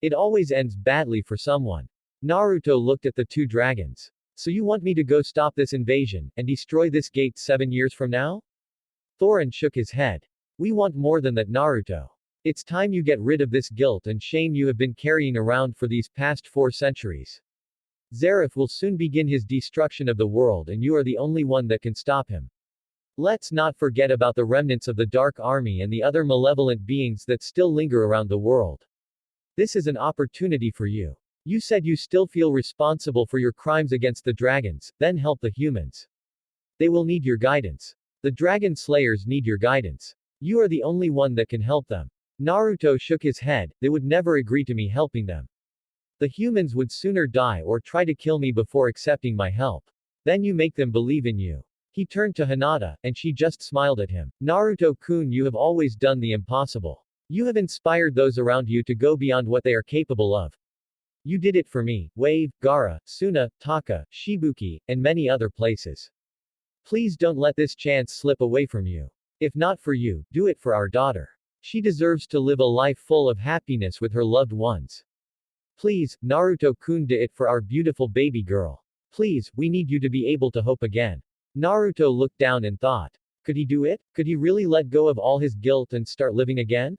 It always ends badly for someone. Naruto looked at the two dragons. So you want me to go stop this invasion, and destroy this gate 7 years from now? Thorin shook his head. We want more than that, Naruto. It's time you get rid of this guilt and shame you have been carrying around for these past 4 centuries. Zeref will soon begin his destruction of the world and you are the only one that can stop him. Let's not forget about the remnants of the Dark Army and the other malevolent beings that still linger around the world. This is an opportunity for you. You said you still feel responsible for your crimes against the dragons, then help the humans. They will need your guidance. The dragon slayers need your guidance. You are the only one that can help them. Naruto shook his head. They would never agree to me helping them. The humans would sooner die or try to kill me before accepting my help. Then you make them believe in you. He turned to Hinata, and she just smiled at him. Naruto-kun, you have always done the impossible. You have inspired those around you to go beyond what they are capable of. You did it for me, Wave, Gara, Suna, Taka, Shibuki, and many other places. Please don't let this chance slip away from you. If not for you, do it for our daughter. She deserves to live a life full of happiness with her loved ones. Please, Naruto-kun, do it for our beautiful baby girl. Please, we need you to be able to hope again. Naruto looked down and thought. Could he do it? Could he really let go of all his guilt and start living again?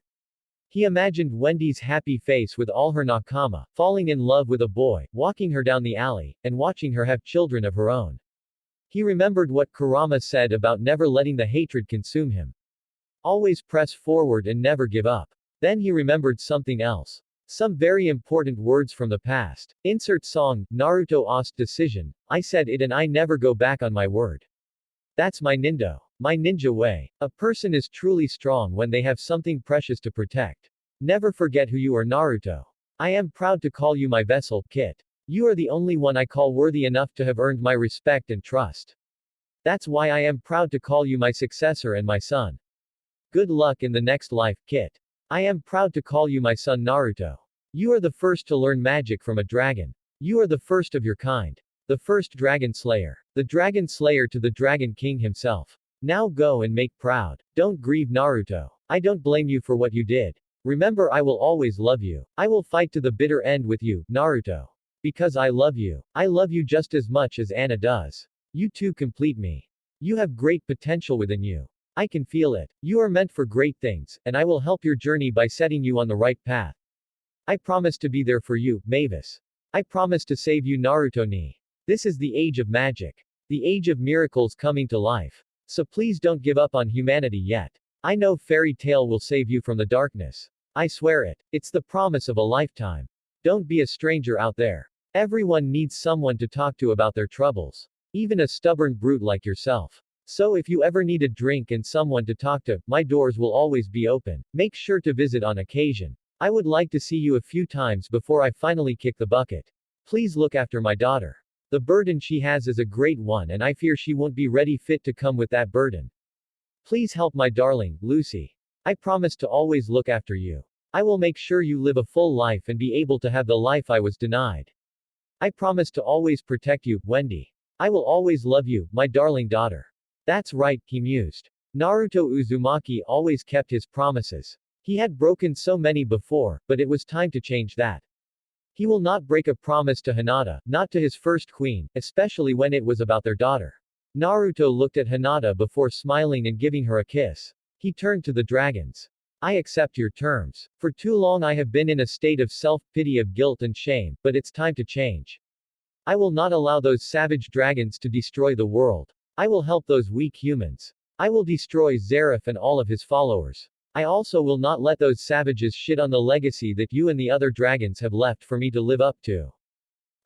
He imagined Wendy's happy face with all her nakama, falling in love with a boy, walking her down the alley, and watching her have children of her own. He remembered what Kurama said about never letting the hatred consume him. Always press forward and never give up. Then he remembered something else. Some very important words from the past. Insert song, Naruto Ost decision. I said it and I never go back on my word. That's my nindo. My ninja way. A person is truly strong when they have something precious to protect. Never forget who you are, Naruto. I am proud to call you my vessel, Kit. You are the only one I call worthy enough to have earned my respect and trust. That's why I am proud to call you my successor and my son. Good luck in the next life, Kit. I am proud to call you my son, Naruto. You are the first to learn magic from a dragon. You are the first of your kind. The first dragon slayer. The dragon slayer to the Dragon King himself. Now go and make proud. Don't grieve, Naruto. I don't blame you for what you did. Remember, I will always love you. I will fight to the bitter end with you, Naruto. Because I love you. I love you just as much as Anna does. You two complete me. You have great potential within you. I can feel it. You are meant for great things, and I will help your journey by setting you on the right path. I promise to be there for you, Mavis. I promise to save you, Naruto-ni. This is the age of magic. The age of miracles coming to life. So please don't give up on humanity yet. I know fairy tale will save you from the darkness. I swear it. It's the promise of a lifetime. Don't be a stranger out there. Everyone needs someone to talk to about their troubles. Even a stubborn brute like yourself. So if you ever need a drink and someone to talk to, my doors will always be open. Make sure to visit on occasion. I would like to see you a few times before I finally kick the bucket. Please look after my daughter. The burden she has is a great one and I fear she won't be ready fit to come with that burden. Please help my darling, Lucy. I promise to always look after you. I will make sure you live a full life and be able to have the life I was denied. I promise to always protect you, Wendy. I will always love you, my darling daughter. That's right, he mused. Naruto Uzumaki always kept his promises. He had broken so many before, but it was time to change that. He will not break a promise to Hinata, not to his first queen, especially when it was about their daughter. Naruto looked at Hinata before smiling and giving her a kiss. He turned to the dragons. I accept your terms. For too long I have been in a state of self-pity, of guilt and shame, but it's time to change. I will not allow those savage dragons to destroy the world. I will help those weak humans. I will destroy Zeref and all of his followers. I also will not let those savages shit on the legacy that you and the other dragons have left for me to live up to.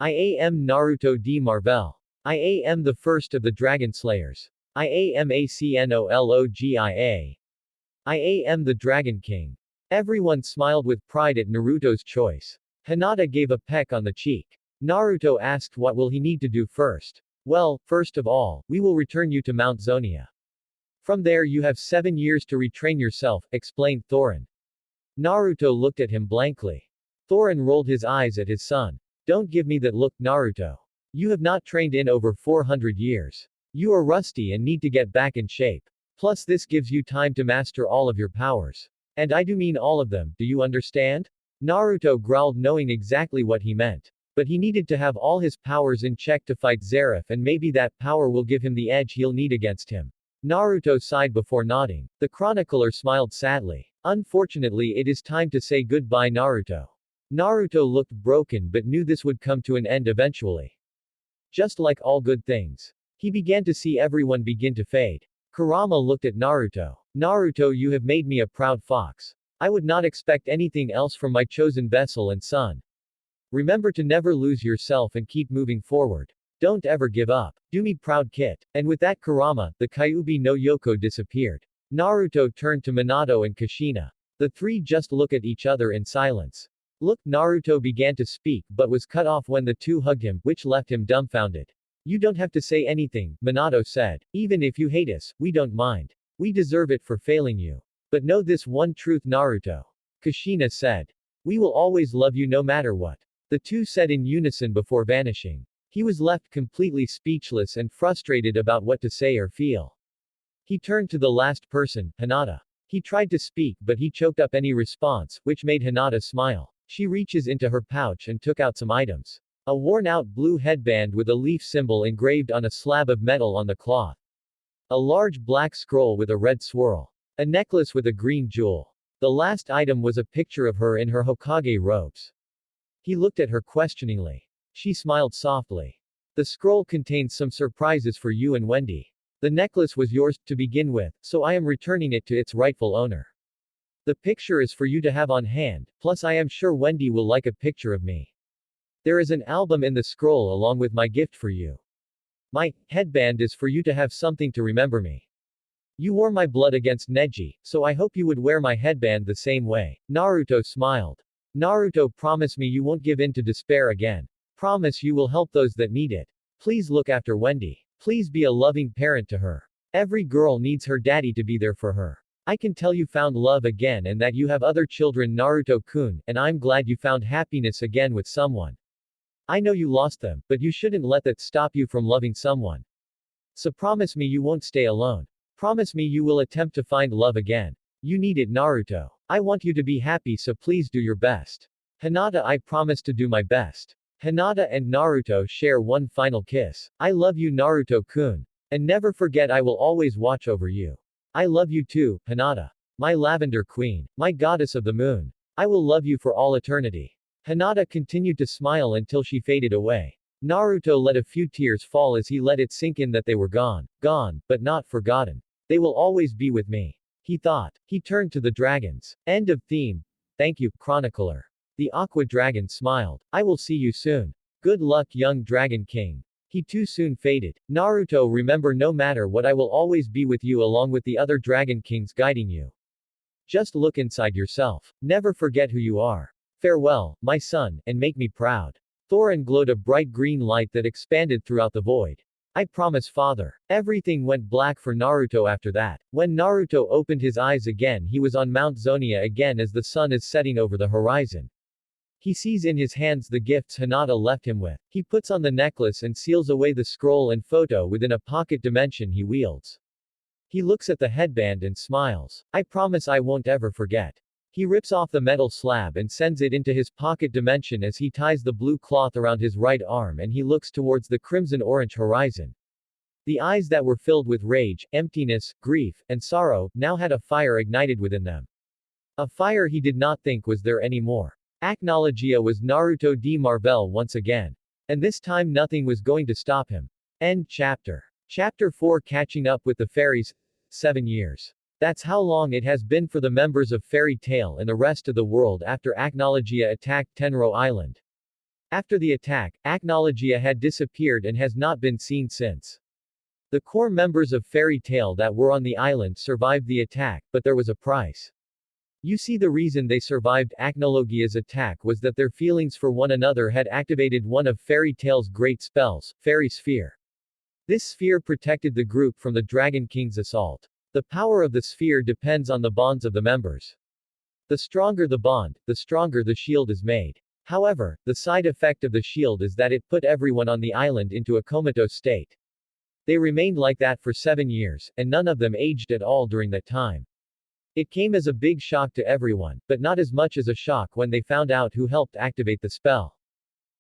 I am Naruto D. Marvel. I am the first of the Dragon Slayers. I am Acnologia. I am the Dragon King. Everyone smiled with pride at Naruto's choice. Hinata gave a peck on the cheek. Naruto asked what will he need to do first. Well, first of all, we will return you to Mount Zonia. From there you have 7 years to retrain yourself, explained Thorin. Naruto looked at him blankly. Thorin rolled his eyes at his son. Don't give me that look, Naruto. You have not trained in over 400 years. You are rusty and need to get back in shape. Plus this gives you time to master all of your powers. And I do mean all of them, do you understand? Naruto growled, knowing exactly what he meant. But he needed to have all his powers in check to fight Zeref, and maybe that power will give him the edge he'll need against him. Naruto sighed before nodding. The chronicler smiled sadly. Unfortunately, it is time to say goodbye, Naruto. Naruto looked broken but knew this would come to an end eventually. Just like all good things. He began to see everyone begin to fade. Kurama looked at Naruto. Naruto, you have made me a proud fox. I would not expect anything else from my chosen vessel and son. Remember to never lose yourself and keep moving forward. Don't ever give up. Do me proud, Kit. And with that, Kurama, the Kyuubi no Yoko disappeared. Naruto turned to Minato and Kushina. The three just looked at each other in silence. Look, Naruto began to speak but was cut off when the two hugged him, which left him dumbfounded. You don't have to say anything, Minato said. Even if you hate us, we don't mind. We deserve it for failing you. But know this one truth, Naruto. Kushina said. We will always love you no matter what. The two said in unison before vanishing. He was left completely speechless and frustrated about what to say or feel. He turned to the last person, Hinata. He tried to speak but he choked up any response, which made Hinata smile. She reaches into her pouch and took out some items. A worn-out blue headband with a leaf symbol engraved on a slab of metal on the cloth. A large black scroll with a red swirl. A necklace with a green jewel. The last item was a picture of her in her Hokage robes. He looked at her questioningly. She smiled softly. The scroll contains some surprises for you and Wendy. The necklace was yours to begin with, so I am returning it to its rightful owner. The picture is for you to have on hand, plus I am sure Wendy will like a picture of me. There is an album in the scroll along with my gift for you. My headband is for you to have something to remember me. You wore my blood against Neji, so I hope you would wear my headband the same way. Naruto smiled. Naruto, promise me you won't give in to despair again. Promise you will help those that need it. Please look after Wendy. Please be a loving parent to her. Every girl needs her daddy to be there for her. I can tell you found love again and that you have other children, Naruto-kun, and I'm glad you found happiness again with someone. I know you lost them, but you shouldn't let that stop you from loving someone. So promise me you won't stay alone. Promise me you will attempt to find love again. You need it, Naruto. I want you to be happy, so please do your best. Hinata, I promise to do my best. Hinata and Naruto share one final kiss. I love you, Naruto-kun. And never forget I will always watch over you. I love you too, Hinata. My lavender queen. My goddess of the moon. I will love you for all eternity. Hinata continued to smile until she faded away. Naruto let a few tears fall as he let it sink in that they were gone. Gone, but not forgotten. They will always be with me. He thought. He turned to the dragons. End of theme. Thank you, Chronicler. The Aqua Dragon smiled. I will see you soon. Good luck, young Dragon King. He too soon faded. Naruto, remember, no matter what, I will always be with you along with the other Dragon Kings guiding you. Just look inside yourself. Never forget who you are. Farewell, my son, and make me proud. Thorin glowed a bright green light that expanded throughout the void. I promise, father. Everything went black for Naruto after that. When Naruto opened his eyes again, he was on Mount Zonia again as the sun is setting over the horizon. He sees in his hands the gifts Hinata left him with. He puts on the necklace and seals away the scroll and photo within a pocket dimension he wields. He looks at the headband and smiles. I promise I won't ever forget. He rips off the metal slab and sends it into his pocket dimension as he ties the blue cloth around his right arm and he looks towards the crimson-orange horizon. The eyes that were filled with rage, emptiness, grief, and sorrow, now had a fire ignited within them. A fire he did not think was there anymore. Acnologia was Naruto de Marvel once again. And this time nothing was going to stop him. End chapter. Chapter 4, Catching Up with the Fairies. 7 years. That's how long it has been for the members of Fairy Tail and the rest of the world after Acnologia attacked Tenro Island. After the attack, Acnologia had disappeared and has not been seen since. The core members of Fairy Tail that were on the island survived the attack, but there was a price. You see, the reason they survived Acnologia's attack was that their feelings for one another had activated one of Fairy Tail's great spells, Fairy Sphere. This sphere protected the group from the Dragon King's assault. The power of the sphere depends on the bonds of the members. The stronger the bond, the stronger the shield is made. However, the side effect of the shield is that it put everyone on the island into a comatose state. They remained like that for 7 years, and none of them aged at all during that time. It came as a big shock to everyone, but not as much as a shock when they found out who helped activate the spell.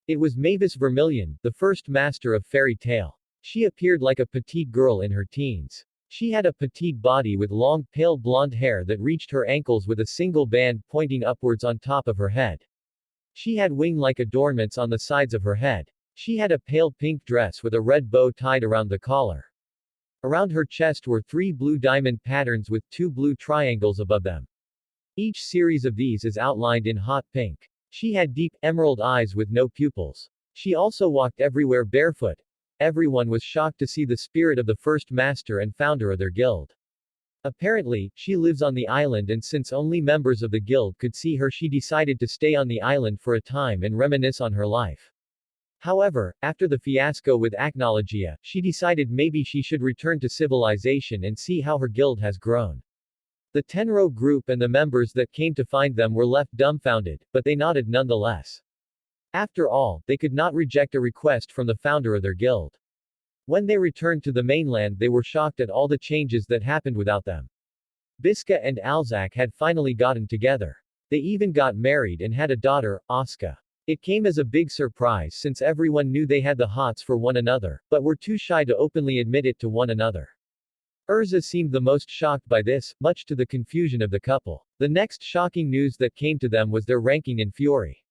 It was Mavis Vermilion, the first master of Fairy Tail. She appeared like a petite girl in her teens. She had a petite body with long, pale blonde hair that reached her ankles with a single band pointing upwards on top of her head. She had wing-like adornments on the sides of her head. She had a pale pink dress with a red bow tied around the collar. Around her chest were 3 blue diamond patterns with 2 blue triangles above them. Each series of these is outlined in hot pink. She had deep, emerald eyes with no pupils. She also walked everywhere barefoot. Everyone was shocked to see the spirit of the first master and founder of their guild. Apparently, she lives on the island, and since only members of the guild could see her, she decided to stay on the island for a time and reminisce on her life. However, after the fiasco with Acnologia, she decided maybe she should return to civilization and see how her guild has grown. The Tenro group and the members that came to find them were left dumbfounded, but they nodded nonetheless. After all, they could not reject a request from the founder of their guild. When they returned to the mainland, they were shocked at all the changes that happened without them. Biska and Alzak had finally gotten together. They even got married and had a daughter, Aska. It came as a big surprise since everyone knew they had the hots for one another, but were too shy to openly admit it to one another. Urza seemed the most shocked by this, much to the confusion of the couple. The next shocking news that came to them was their ranking in Fury.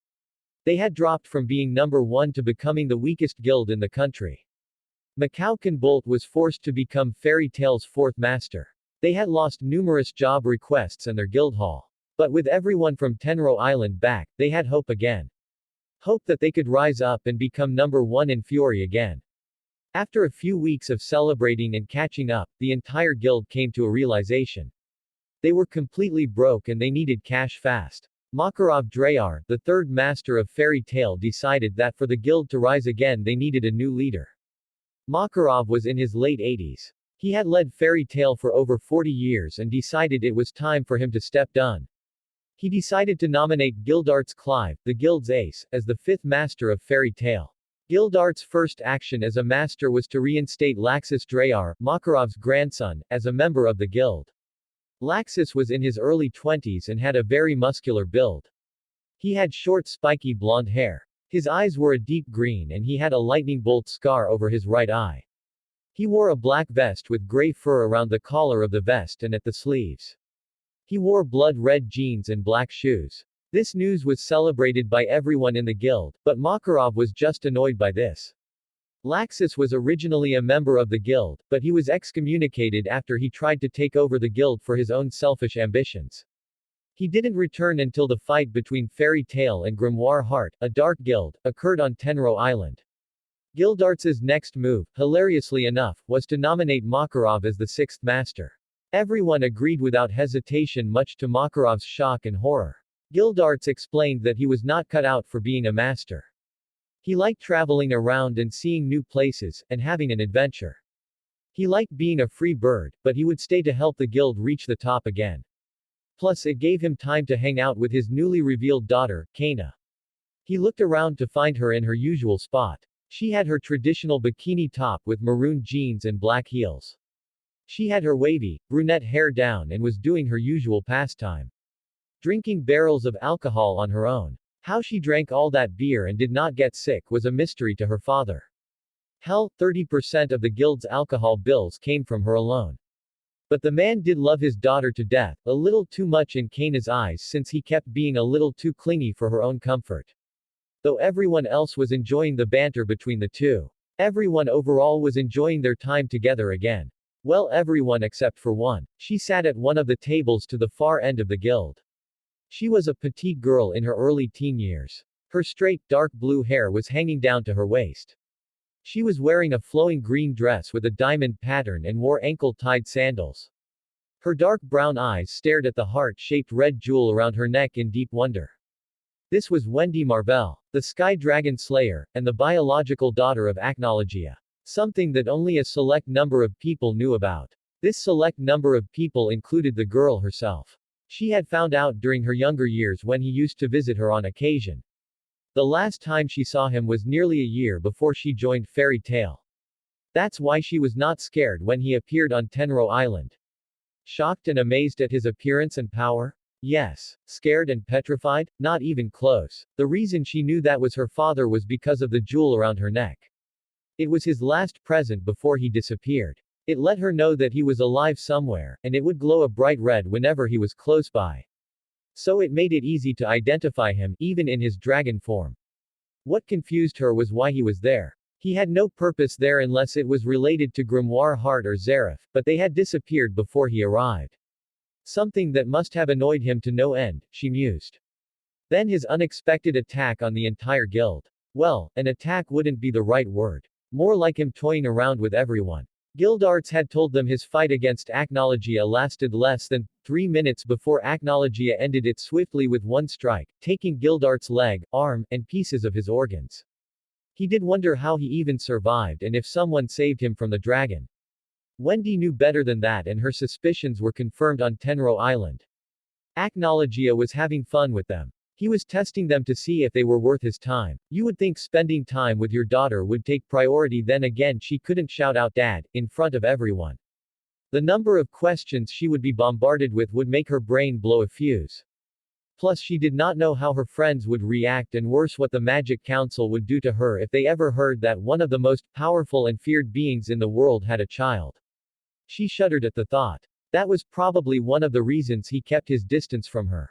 They had dropped from being number 1 to becoming the weakest guild in the country. Macaucan Bolt was forced to become Fairy Tail's 4th master. They had lost numerous job requests and their guild hall. But with everyone from Tenro Island back, they had hope again. Hope that they could rise up and become number 1 in Fury again. After a few weeks of celebrating and catching up, the entire guild came to a realization. They were completely broke and they needed cash fast. Makarov Drayar, the 3rd master of Fairy Tail, decided that for the guild to rise again they needed a new leader. Makarov was in his late 80s. He had led Fairy Tail for over 40 years and decided it was time for him to step down. He decided to nominate Gildarts Clive, the guild's ace, as the 5th master of Fairy Tail. Gildart's first action as a master was to reinstate Laxus Drayar, Makarov's grandson, as a member of the guild. Laxus was in his early 20s and had a very muscular build. He had short spiky blonde hair. His eyes were a deep green and he had a lightning bolt scar over his right eye. He wore a black vest with gray fur around the collar of the vest and at the sleeves. He wore blood-red jeans and black shoes. This news was celebrated by everyone in the guild, but Makarov was just annoyed by this. Laxus was originally a member of the guild, but he was excommunicated after he tried to take over the guild for his own selfish ambitions. He didn't return until the fight between Fairy Tail and Grimoire Heart, a dark guild, occurred on Tenro Island. Gildarts's next move, hilariously enough, was to nominate Makarov as the 6th master. Everyone agreed without hesitation, much to Makarov's shock and horror. Gildarts explained that he was not cut out for being a master. He liked traveling around and seeing new places, and having an adventure. He liked being a free bird, but he would stay to help the guild reach the top again. Plus it gave him time to hang out with his newly revealed daughter, Kana. He looked around to find her in her usual spot. She had her traditional bikini top with maroon jeans and black heels. She had her wavy, brunette hair down and was doing her usual pastime. Drinking barrels of alcohol on her own. How she drank all that beer and did not get sick was a mystery to her father. Hell, 30% of the guild's alcohol bills came from her alone. But the man did love his daughter to death, a little too much in Kana's eyes since he kept being a little too clingy for her own comfort. Though everyone else was enjoying the banter between the two. Everyone overall was enjoying their time together again. Well, everyone except for one. She sat at one of the tables to the far end of the guild. She was a petite girl in her early teen years. Her straight, dark blue hair was hanging down to her waist. She was wearing a flowing green dress with a diamond pattern and wore ankle-tied sandals. Her dark brown eyes stared at the heart-shaped red jewel around her neck in deep wonder. This was Wendy Marvell, the Sky Dragon Slayer, and the biological daughter of Acnologia. Something that only a select number of people knew about. This select number of people included the girl herself. She had found out during her younger years when he used to visit her on occasion. The last time she saw him was nearly a year before she joined Fairy Tail. That's why she was not scared when he appeared on Tenro Island. Shocked and amazed at his appearance and power? Yes. Scared and petrified? Not even close. The reason she knew that was her father was because of the jewel around her neck. It was his last present before he disappeared. It let her know that he was alive somewhere, and it would glow a bright red whenever he was close by. So it made it easy to identify him, even in his dragon form. What confused her was why he was there. He had no purpose there unless it was related to Grimoire Heart or Zeref, but they had disappeared before he arrived. Something that must have annoyed him to no end, she mused. Then his unexpected attack on the entire guild. Well, an attack wouldn't be the right word. More like him toying around with everyone. Gildarts had told them his fight against Acnologia lasted less than 3 minutes before Acnologia ended it swiftly with one strike, taking Gildarts' leg, arm, and pieces of his organs. He did wonder how he even survived and if someone saved him from the dragon. Wendy knew better than that and her suspicions were confirmed on Tenro Island. Acnologia was having fun with them. He was testing them to see if they were worth his time. You would think spending time with your daughter would take priority, then again she couldn't shout out "Dad" in front of everyone. The number of questions she would be bombarded with would make her brain blow a fuse. Plus she did not know how her friends would react and worse what the Magic Council would do to her if they ever heard that one of the most powerful and feared beings in the world had a child. She shuddered at the thought. That was probably one of the reasons he kept his distance from her.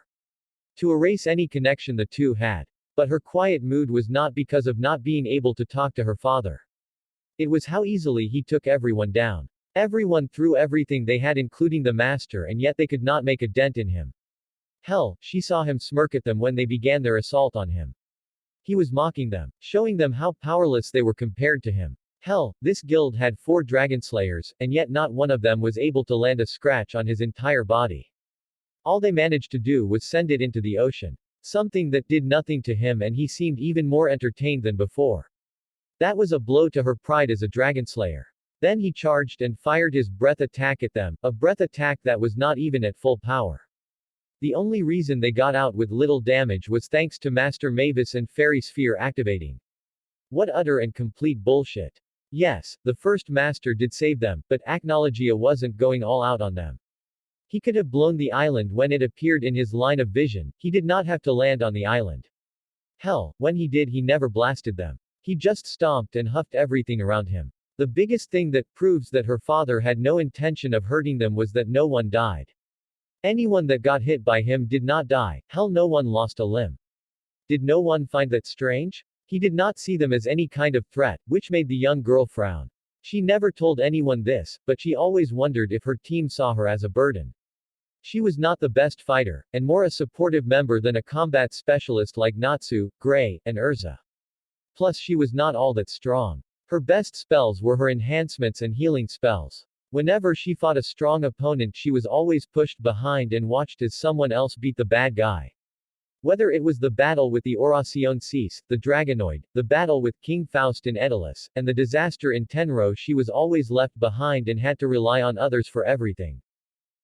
To erase any connection the two had. But her quiet mood was not because of not being able to talk to her father. It was how easily he took everyone down. Everyone threw everything they had including the master and yet they could not make a dent in him. Hell, she saw him smirk at them when they began their assault on him. He was mocking them, showing them how powerless they were compared to him. Hell, this guild had 4 Dragonslayers, and yet not one of them was able to land a scratch on his entire body. All they managed to do was send it into the ocean. Something that did nothing to him and he seemed even more entertained than before. That was a blow to her pride as a Dragonslayer. Then he charged and fired his breath attack at them, a breath attack that was not even at full power. The only reason they got out with little damage was thanks to Master Mavis and Fairy Sphere activating. What utter and complete bullshit. Yes, the first master did save them, but Acnologia wasn't going all out on them. He could have blown the island when it appeared in his line of vision, he did not have to land on the island. Hell, when he did he never blasted them. He just stomped and huffed everything around him. The biggest thing that proves that her father had no intention of hurting them was that no one died. Anyone that got hit by him did not die, hell no one lost a limb. Did no one find that strange? He did not see them as any kind of threat, which made the young girl frown. She never told anyone this, but she always wondered if her team saw her as a burden. She was not the best fighter, and more a supportive member than a combat specialist like Natsu, Gray, and Urza. Plus she was not all that strong. Her best spells were her enhancements and healing spells. Whenever she fought a strong opponent she was always pushed behind and watched as someone else beat the bad guy. Whether it was the battle with the Oracion Cease, the Dragonoid, the battle with King Faust in Edalis, and the disaster in Tenro, she was always left behind and had to rely on others for everything.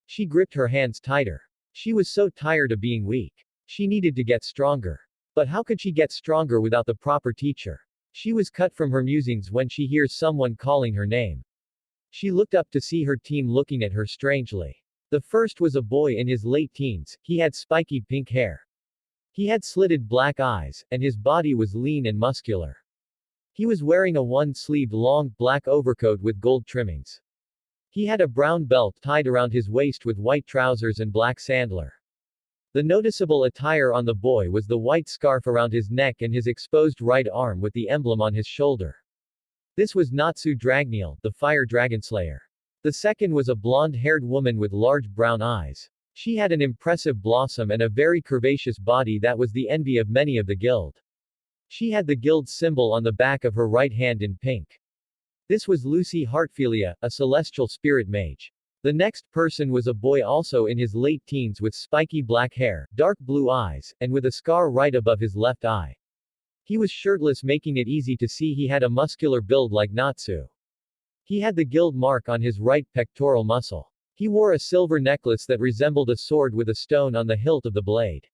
She gripped her hands tighter. She was so tired of being weak. She needed to get stronger. But how could she get stronger without the proper teacher? She was cut from her musings when she hears someone calling her name. She looked up to see her team looking at her strangely. The first was a boy in his late teens, he had spiky pink hair. He had slitted black eyes, and his body was lean and muscular. He was wearing a one-sleeved long, black overcoat with gold trimmings. He had a brown belt tied around his waist with white trousers and black sandler. The noticeable attire on the boy was the white scarf around his neck and his exposed right arm with the emblem on his shoulder. This was Natsu Dragneil, the Fire Dragonslayer. The second was a blonde-haired woman with large brown eyes. She had an impressive blossom and a very curvaceous body that was the envy of many of the guild. She had the guild symbol on the back of her right hand in pink. This was Lucy Heartfilia, a celestial spirit mage. The next person was a boy also in his late teens with spiky black hair, dark blue eyes, and with a scar right above his left eye. He was shirtless, making it easy to see he had a muscular build like Natsu. He had the guild mark on his right pectoral muscle. He wore a silver necklace that resembled a sword with a stone on the hilt of the blade.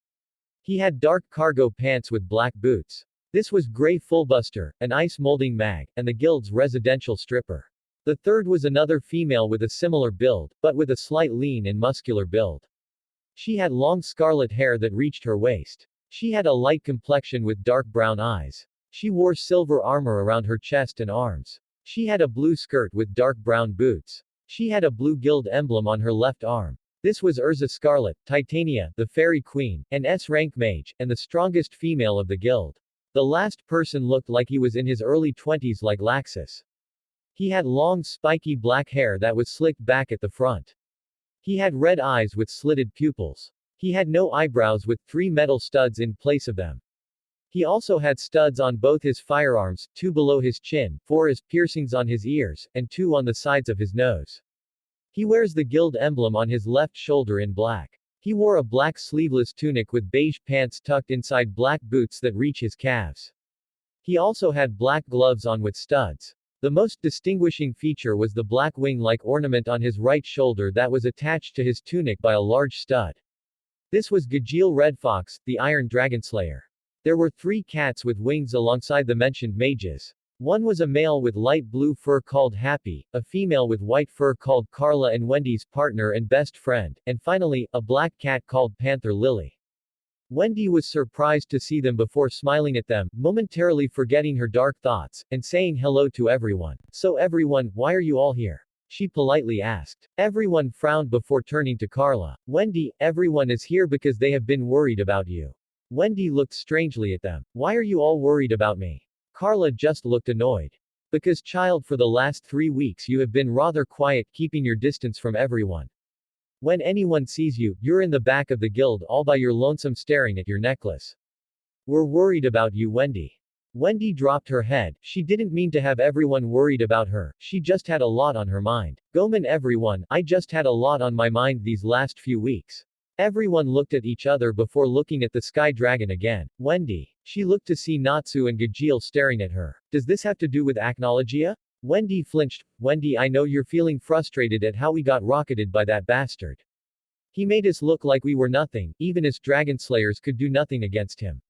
He had dark cargo pants with black boots. This was Gray Fullbuster, an ice molding mag, and the guild's residential stripper. The third was another female with a similar build, but with a slight lean and muscular build. She had long scarlet hair that reached her waist. She had a light complexion with dark brown eyes. She wore silver armor around her chest and arms. She had a blue skirt with dark brown boots. She had a blue guild emblem on her left arm. This was Urza Scarlet, Titania, the Fairy Queen, an S-rank mage, and the strongest female of the guild. The last person looked like he was in his early 20s like Laxus. He had long spiky black hair that was slicked back at the front. He had red eyes with slitted pupils. He had no eyebrows with 3 metal studs in place of them. He also had studs on both his firearms, 2 below his chin, 4 as piercings on his ears, and 2 on the sides of his nose. He wears the guild emblem on his left shoulder in black. He wore a black sleeveless tunic with beige pants tucked inside black boots that reach his calves. He also had black gloves on with studs. The most distinguishing feature was the black wing-like ornament on his right shoulder that was attached to his tunic by a large stud. This was Gajeel Redfox, the Iron Dragonslayer. There were 3 cats with wings alongside the mentioned mages. One was a male with light blue fur called Happy, a female with white fur called Carla and Wendy's partner and best friend, and finally, a black cat called Panther Lily. Wendy was surprised to see them before smiling at them, momentarily forgetting her dark thoughts, and saying hello to everyone. So everyone, why are you all here? She politely asked. Everyone frowned before turning to Carla. Wendy, everyone is here because they have been worried about you. Wendy looked strangely at them. Why are you all worried about me? Carla just looked annoyed. Because child, for the last 3 weeks you have been rather quiet, keeping your distance from everyone. When anyone sees you, you're in the back of the guild all by your lonesome staring at your necklace. We're worried about you, Wendy. Wendy dropped her head. She didn't mean to have everyone worried about her, she just had a lot on her mind. Goman everyone, I just had a lot on my mind these last few weeks. Everyone looked at each other before looking at the sky dragon again. Wendy. She looked to see Natsu and Gajeel staring at her. Does this have to do with Acnologia? Wendy flinched. Wendy, I know you're feeling frustrated at how we got rocketed by that bastard. He made us look like we were nothing, even as dragon slayers could do nothing against him.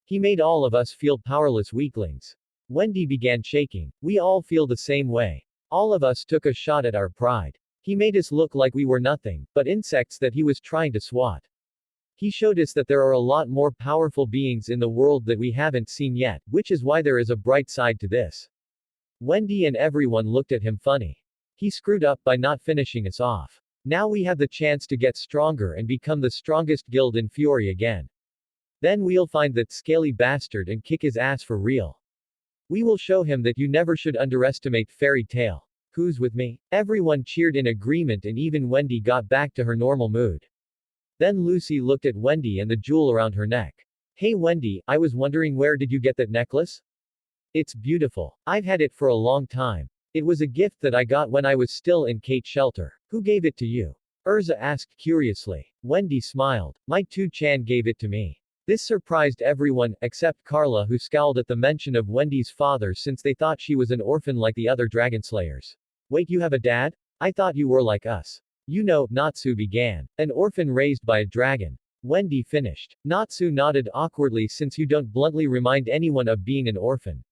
He made all of us feel powerless weaklings. Wendy began shaking. We all feel the same way. All of us took a shot at our pride. He made us look like we were nothing, but insects that he was trying to swat. He showed us that there are a lot more powerful beings in the world that we haven't seen yet, which is why there is a bright side to this. Wendy and everyone looked at him funny. He screwed up by not finishing us off. Now we have the chance to get stronger and become the strongest guild in Fury again. Then we'll find that scaly bastard and kick his ass for real. We will show him that you never should underestimate Fairy Tail. Who's with me? Everyone cheered in agreement and even Wendy got back to her normal mood. Then Lucy looked at Wendy and the jewel around her neck. Hey Wendy, I was wondering, where did you get that necklace? It's beautiful. I've had it for a long time. It was a gift that I got when I was still in Kate's shelter. Who gave it to you? Urza asked curiously. Wendy smiled. My 2-chan gave it to me. This surprised everyone, except Carla, who scowled at the mention of Wendy's father since they thought she was an orphan like the other dragon slayers. Wait, you have a dad? I thought you were like us. You know, Natsu began. An orphan raised by a dragon. Wendy finished. Natsu nodded awkwardly, since you don't bluntly remind anyone of being an orphan.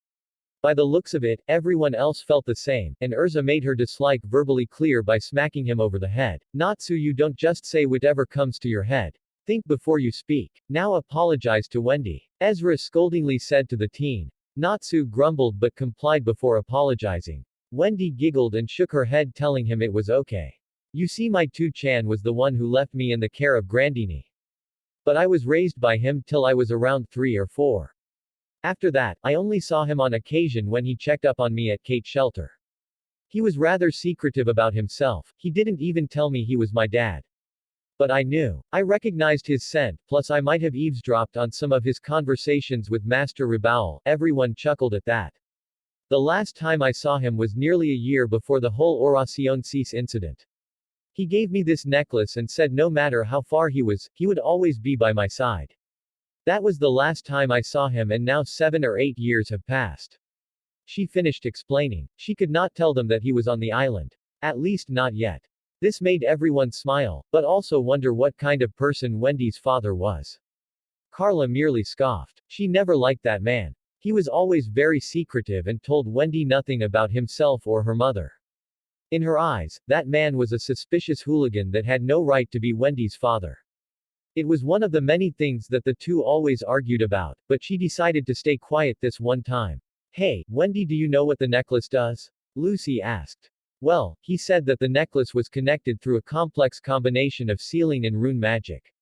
By the looks of it, everyone else felt the same, and Urza made her dislike verbally clear by smacking him over the head. Natsu, you don't just say whatever comes to your head. Think before you speak. Now apologize to Wendy. Ezra scoldingly said to the teen. Natsu grumbled but complied before apologizing. Wendy giggled and shook her head, telling him it was okay. You see, my 2-chan was the one who left me in the care of Grandini. But I was raised by him till I was around 3 or 4. After that, I only saw him on occasion when he checked up on me at Kate's shelter. He was rather secretive about himself, he didn't even tell me he was my dad. But I knew. I recognized his scent, plus I might have eavesdropped on some of his conversations with Master Rabaul. Everyone chuckled at that. The last time I saw him was nearly a year before the whole Oración Cease incident. He gave me this necklace and said no matter how far he was, he would always be by my side. That was the last time I saw him, and now 7 or 8 years have passed. She finished explaining. She could not tell them that he was on the island. At least not yet. This made everyone smile, but also wonder what kind of person Wendy's father was. Carla merely scoffed. She never liked that man. He was always very secretive and told Wendy nothing about himself or her mother. In her eyes, that man was a suspicious hooligan that had no right to be Wendy's father. It was one of the many things that the two always argued about, but she decided to stay quiet this one time. Hey, Wendy, do you know what the necklace does? Lucy asked. Well, he said that the necklace was connected through a complex combination of sealing and rune magic.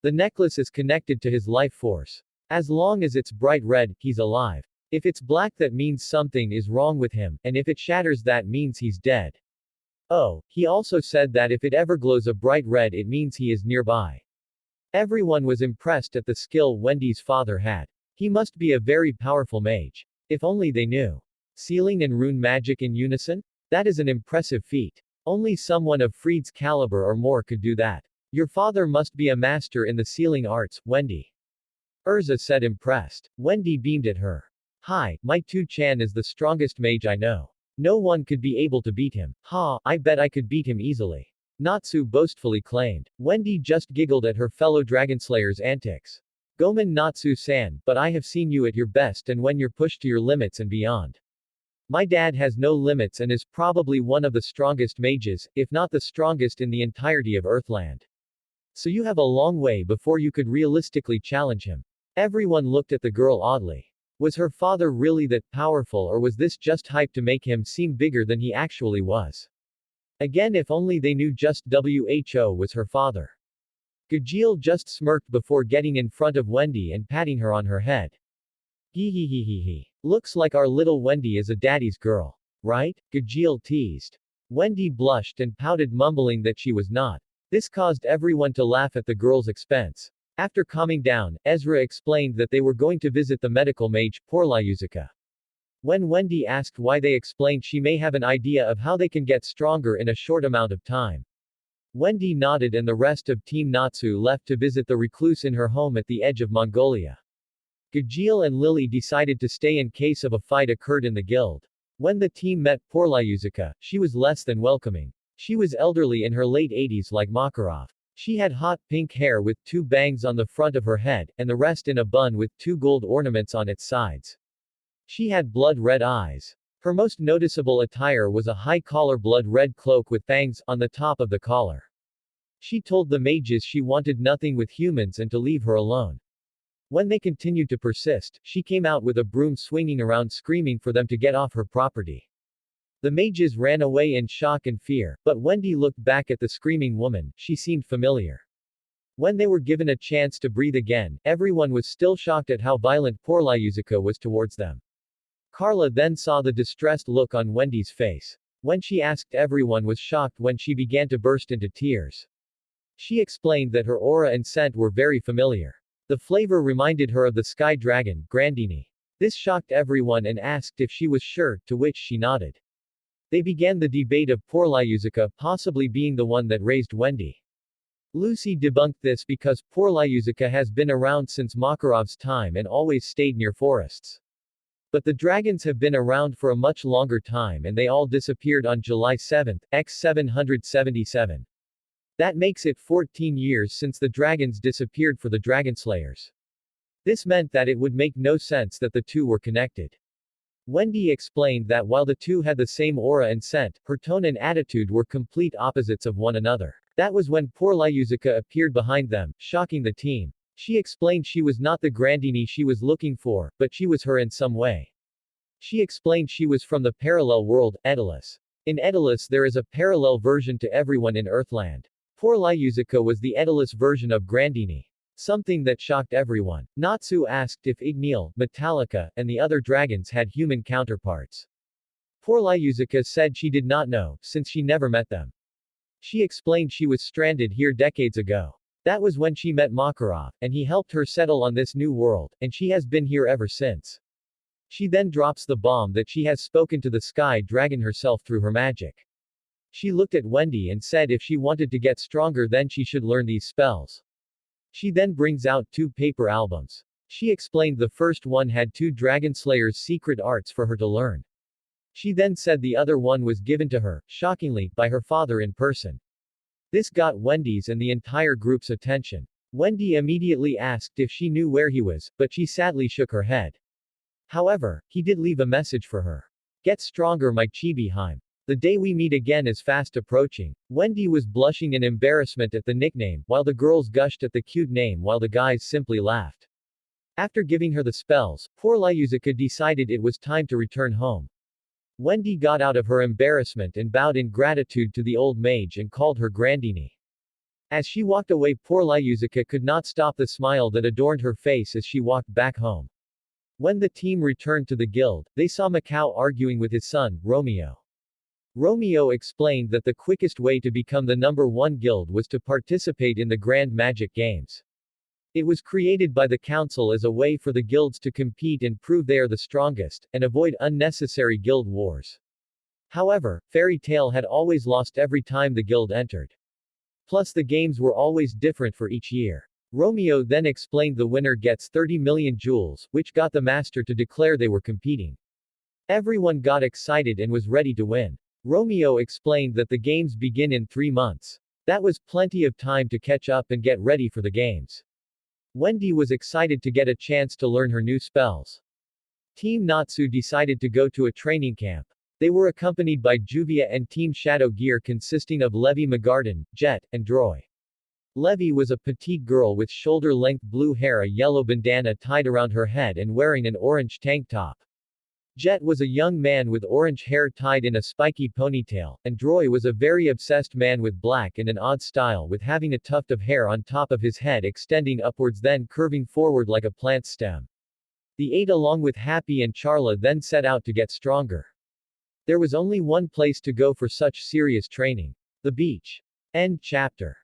The necklace is connected to his life force. As long as it's bright red, he's alive. If it's black, that means something is wrong with him, and if it shatters, that means he's dead. Oh, he also said that if it ever glows a bright red, it means he is nearby. Everyone was impressed at the skill Wendy's father had. He must be a very powerful mage. If only they knew. Sealing and rune magic in unison? That is an impressive feat. Only someone of Fried's caliber or more could do that. Your father must be a master in the sealing arts, Wendy. Urza said, impressed. Wendy beamed at her. Hi, my 2-chan is the strongest mage I know. No one could be able to beat him. Ha, I bet I could beat him easily. Natsu boastfully claimed. Wendy just giggled at her fellow Dragonslayer's antics. Gomen Natsu-san, but I have seen you at your best and when you're pushed to your limits and beyond. My dad has no limits and is probably one of the strongest mages, if not the strongest in the entirety of Earthland. So you have a long way before you could realistically challenge him. Everyone looked at the girl oddly. Was her father really that powerful or was this just hype to make him seem bigger than he actually was? Again, if only they knew just who was her father. Gajeel just smirked before getting in front of Wendy and patting her on her head. Hee hee hee hee hee. Looks like our little Wendy is a daddy's girl. Right? Gajeel teased. Wendy blushed and pouted, mumbling that she was not. This caused everyone to laugh at the girl's expense. After calming down, Ezra explained that they were going to visit the medical mage, Porlyuzuka. When Wendy asked why, they explained she may have an idea of how they can get stronger in a short amount of time. Wendy nodded and the rest of Team Natsu left to visit the recluse in her home at the edge of Mongolia. Gajeel and Lily decided to stay in case of a fight occurred in the guild. When the team met Porlyuzuka, she was less than welcoming. She was elderly in her late 80s like Makarov. She had hot pink hair with 2 bangs on the front of her head, and the rest in a bun with 2 gold ornaments on its sides. She had blood-red eyes. Her most noticeable attire was a high-collar blood-red cloak with fangs on the top of the collar. She told the mages she wanted nothing with humans and to leave her alone. When they continued to persist, she came out with a broom swinging around screaming for them to get off her property. The mages ran away in shock and fear, but Wendy looked back at the screaming woman. She seemed familiar. When they were given a chance to breathe again, everyone was still shocked at how violent Porlyuzuka was towards them. Carla then saw the distressed look on Wendy's face. When she asked, everyone was shocked when she began to burst into tears. She explained that her aura and scent were very familiar. The flavor reminded her of the sky dragon, Grandini. This shocked everyone and asked if she was sure, to which she nodded. They began the debate of Porlyuzuka possibly being the one that raised Wendy. Lucy debunked this because Porlyuzuka has been around since Makarov's time and always stayed near forests. But the dragons have been around for a much longer time and they all disappeared on July 7, x 777. That makes it 14 years since the dragons disappeared for the Dragonslayers. This meant that it would make no sense that the two were connected. Wendy explained that while the two had the same aura and scent, her tone and attitude were complete opposites of one another. That was when Porlyuzuka appeared behind them, shocking the team. She explained she was not the Grandini she was looking for, but she was her in some way. She explained she was from the parallel world, Edalus. In Edalus there is a parallel version to everyone in Earthland. Porlyuzuka was the Edalus version of Grandini. Something that shocked everyone. Natsu asked if Igneel, Metallica, and the other dragons had human counterparts. Porlyuzuka said she did not know, since she never met them. She explained she was stranded here decades ago. That was when she met Makarov, and he helped her settle on this new world, and she has been here ever since. She then drops the bomb that she has spoken to the sky dragon herself through her magic. She looked at Wendy and said if she wanted to get stronger then she should learn these spells. She then brings out 2 paper albums. She explained the first one had 2 Dragonslayers' secret arts for her to learn. She then said the other one was given to her, shockingly, by her father in person. This got Wendy's and the entire group's attention. Wendy immediately asked if she knew where he was, but she sadly shook her head. However, he did leave a message for her. Get stronger, my Chibi-Heim. The day we meet again is fast approaching. Wendy was blushing in embarrassment at the nickname, while the girls gushed at the cute name while the guys simply laughed. After giving her the spells, Porlyuzuka decided it was time to return home. Wendy got out of her embarrassment and bowed in gratitude to the old mage and called her Grandini. As she walked away, Porlyuzuka could not stop the smile that adorned her face as she walked back home. When the team returned to the guild, they saw Macau arguing with his son, Romeo. Romeo explained that the quickest way to become the #1 guild was to participate in the Grand Magic Games. It was created by the council as a way for the guilds to compete and prove they are the strongest, and avoid unnecessary guild wars. However, Fairy Tail had always lost every time the guild entered. Plus the games were always different for each year. Romeo then explained the winner gets 30 million jewels, which got the master to declare they were competing. Everyone got excited and was ready to win. Romeo explained that the games begin in 3 months. That was plenty of time to catch up and get ready for the games. Wendy was excited to get a chance to learn her new spells. Team Natsu decided to go to a training camp. They were accompanied by Juvia and Team Shadow Gear consisting of Levi McGarden, Jet, and Droy. Levi was a petite girl with shoulder-length blue hair, a yellow bandana tied around her head and wearing an orange tank top. Jet was a young man with orange hair tied in a spiky ponytail, and Droy was a very obsessed man with black and an odd style with having a tuft of hair on top of his head extending upwards then curving forward like a plant stem. The eight along with Happy and Charla then set out to get stronger. There was only one place to go for such serious training. The beach. End chapter.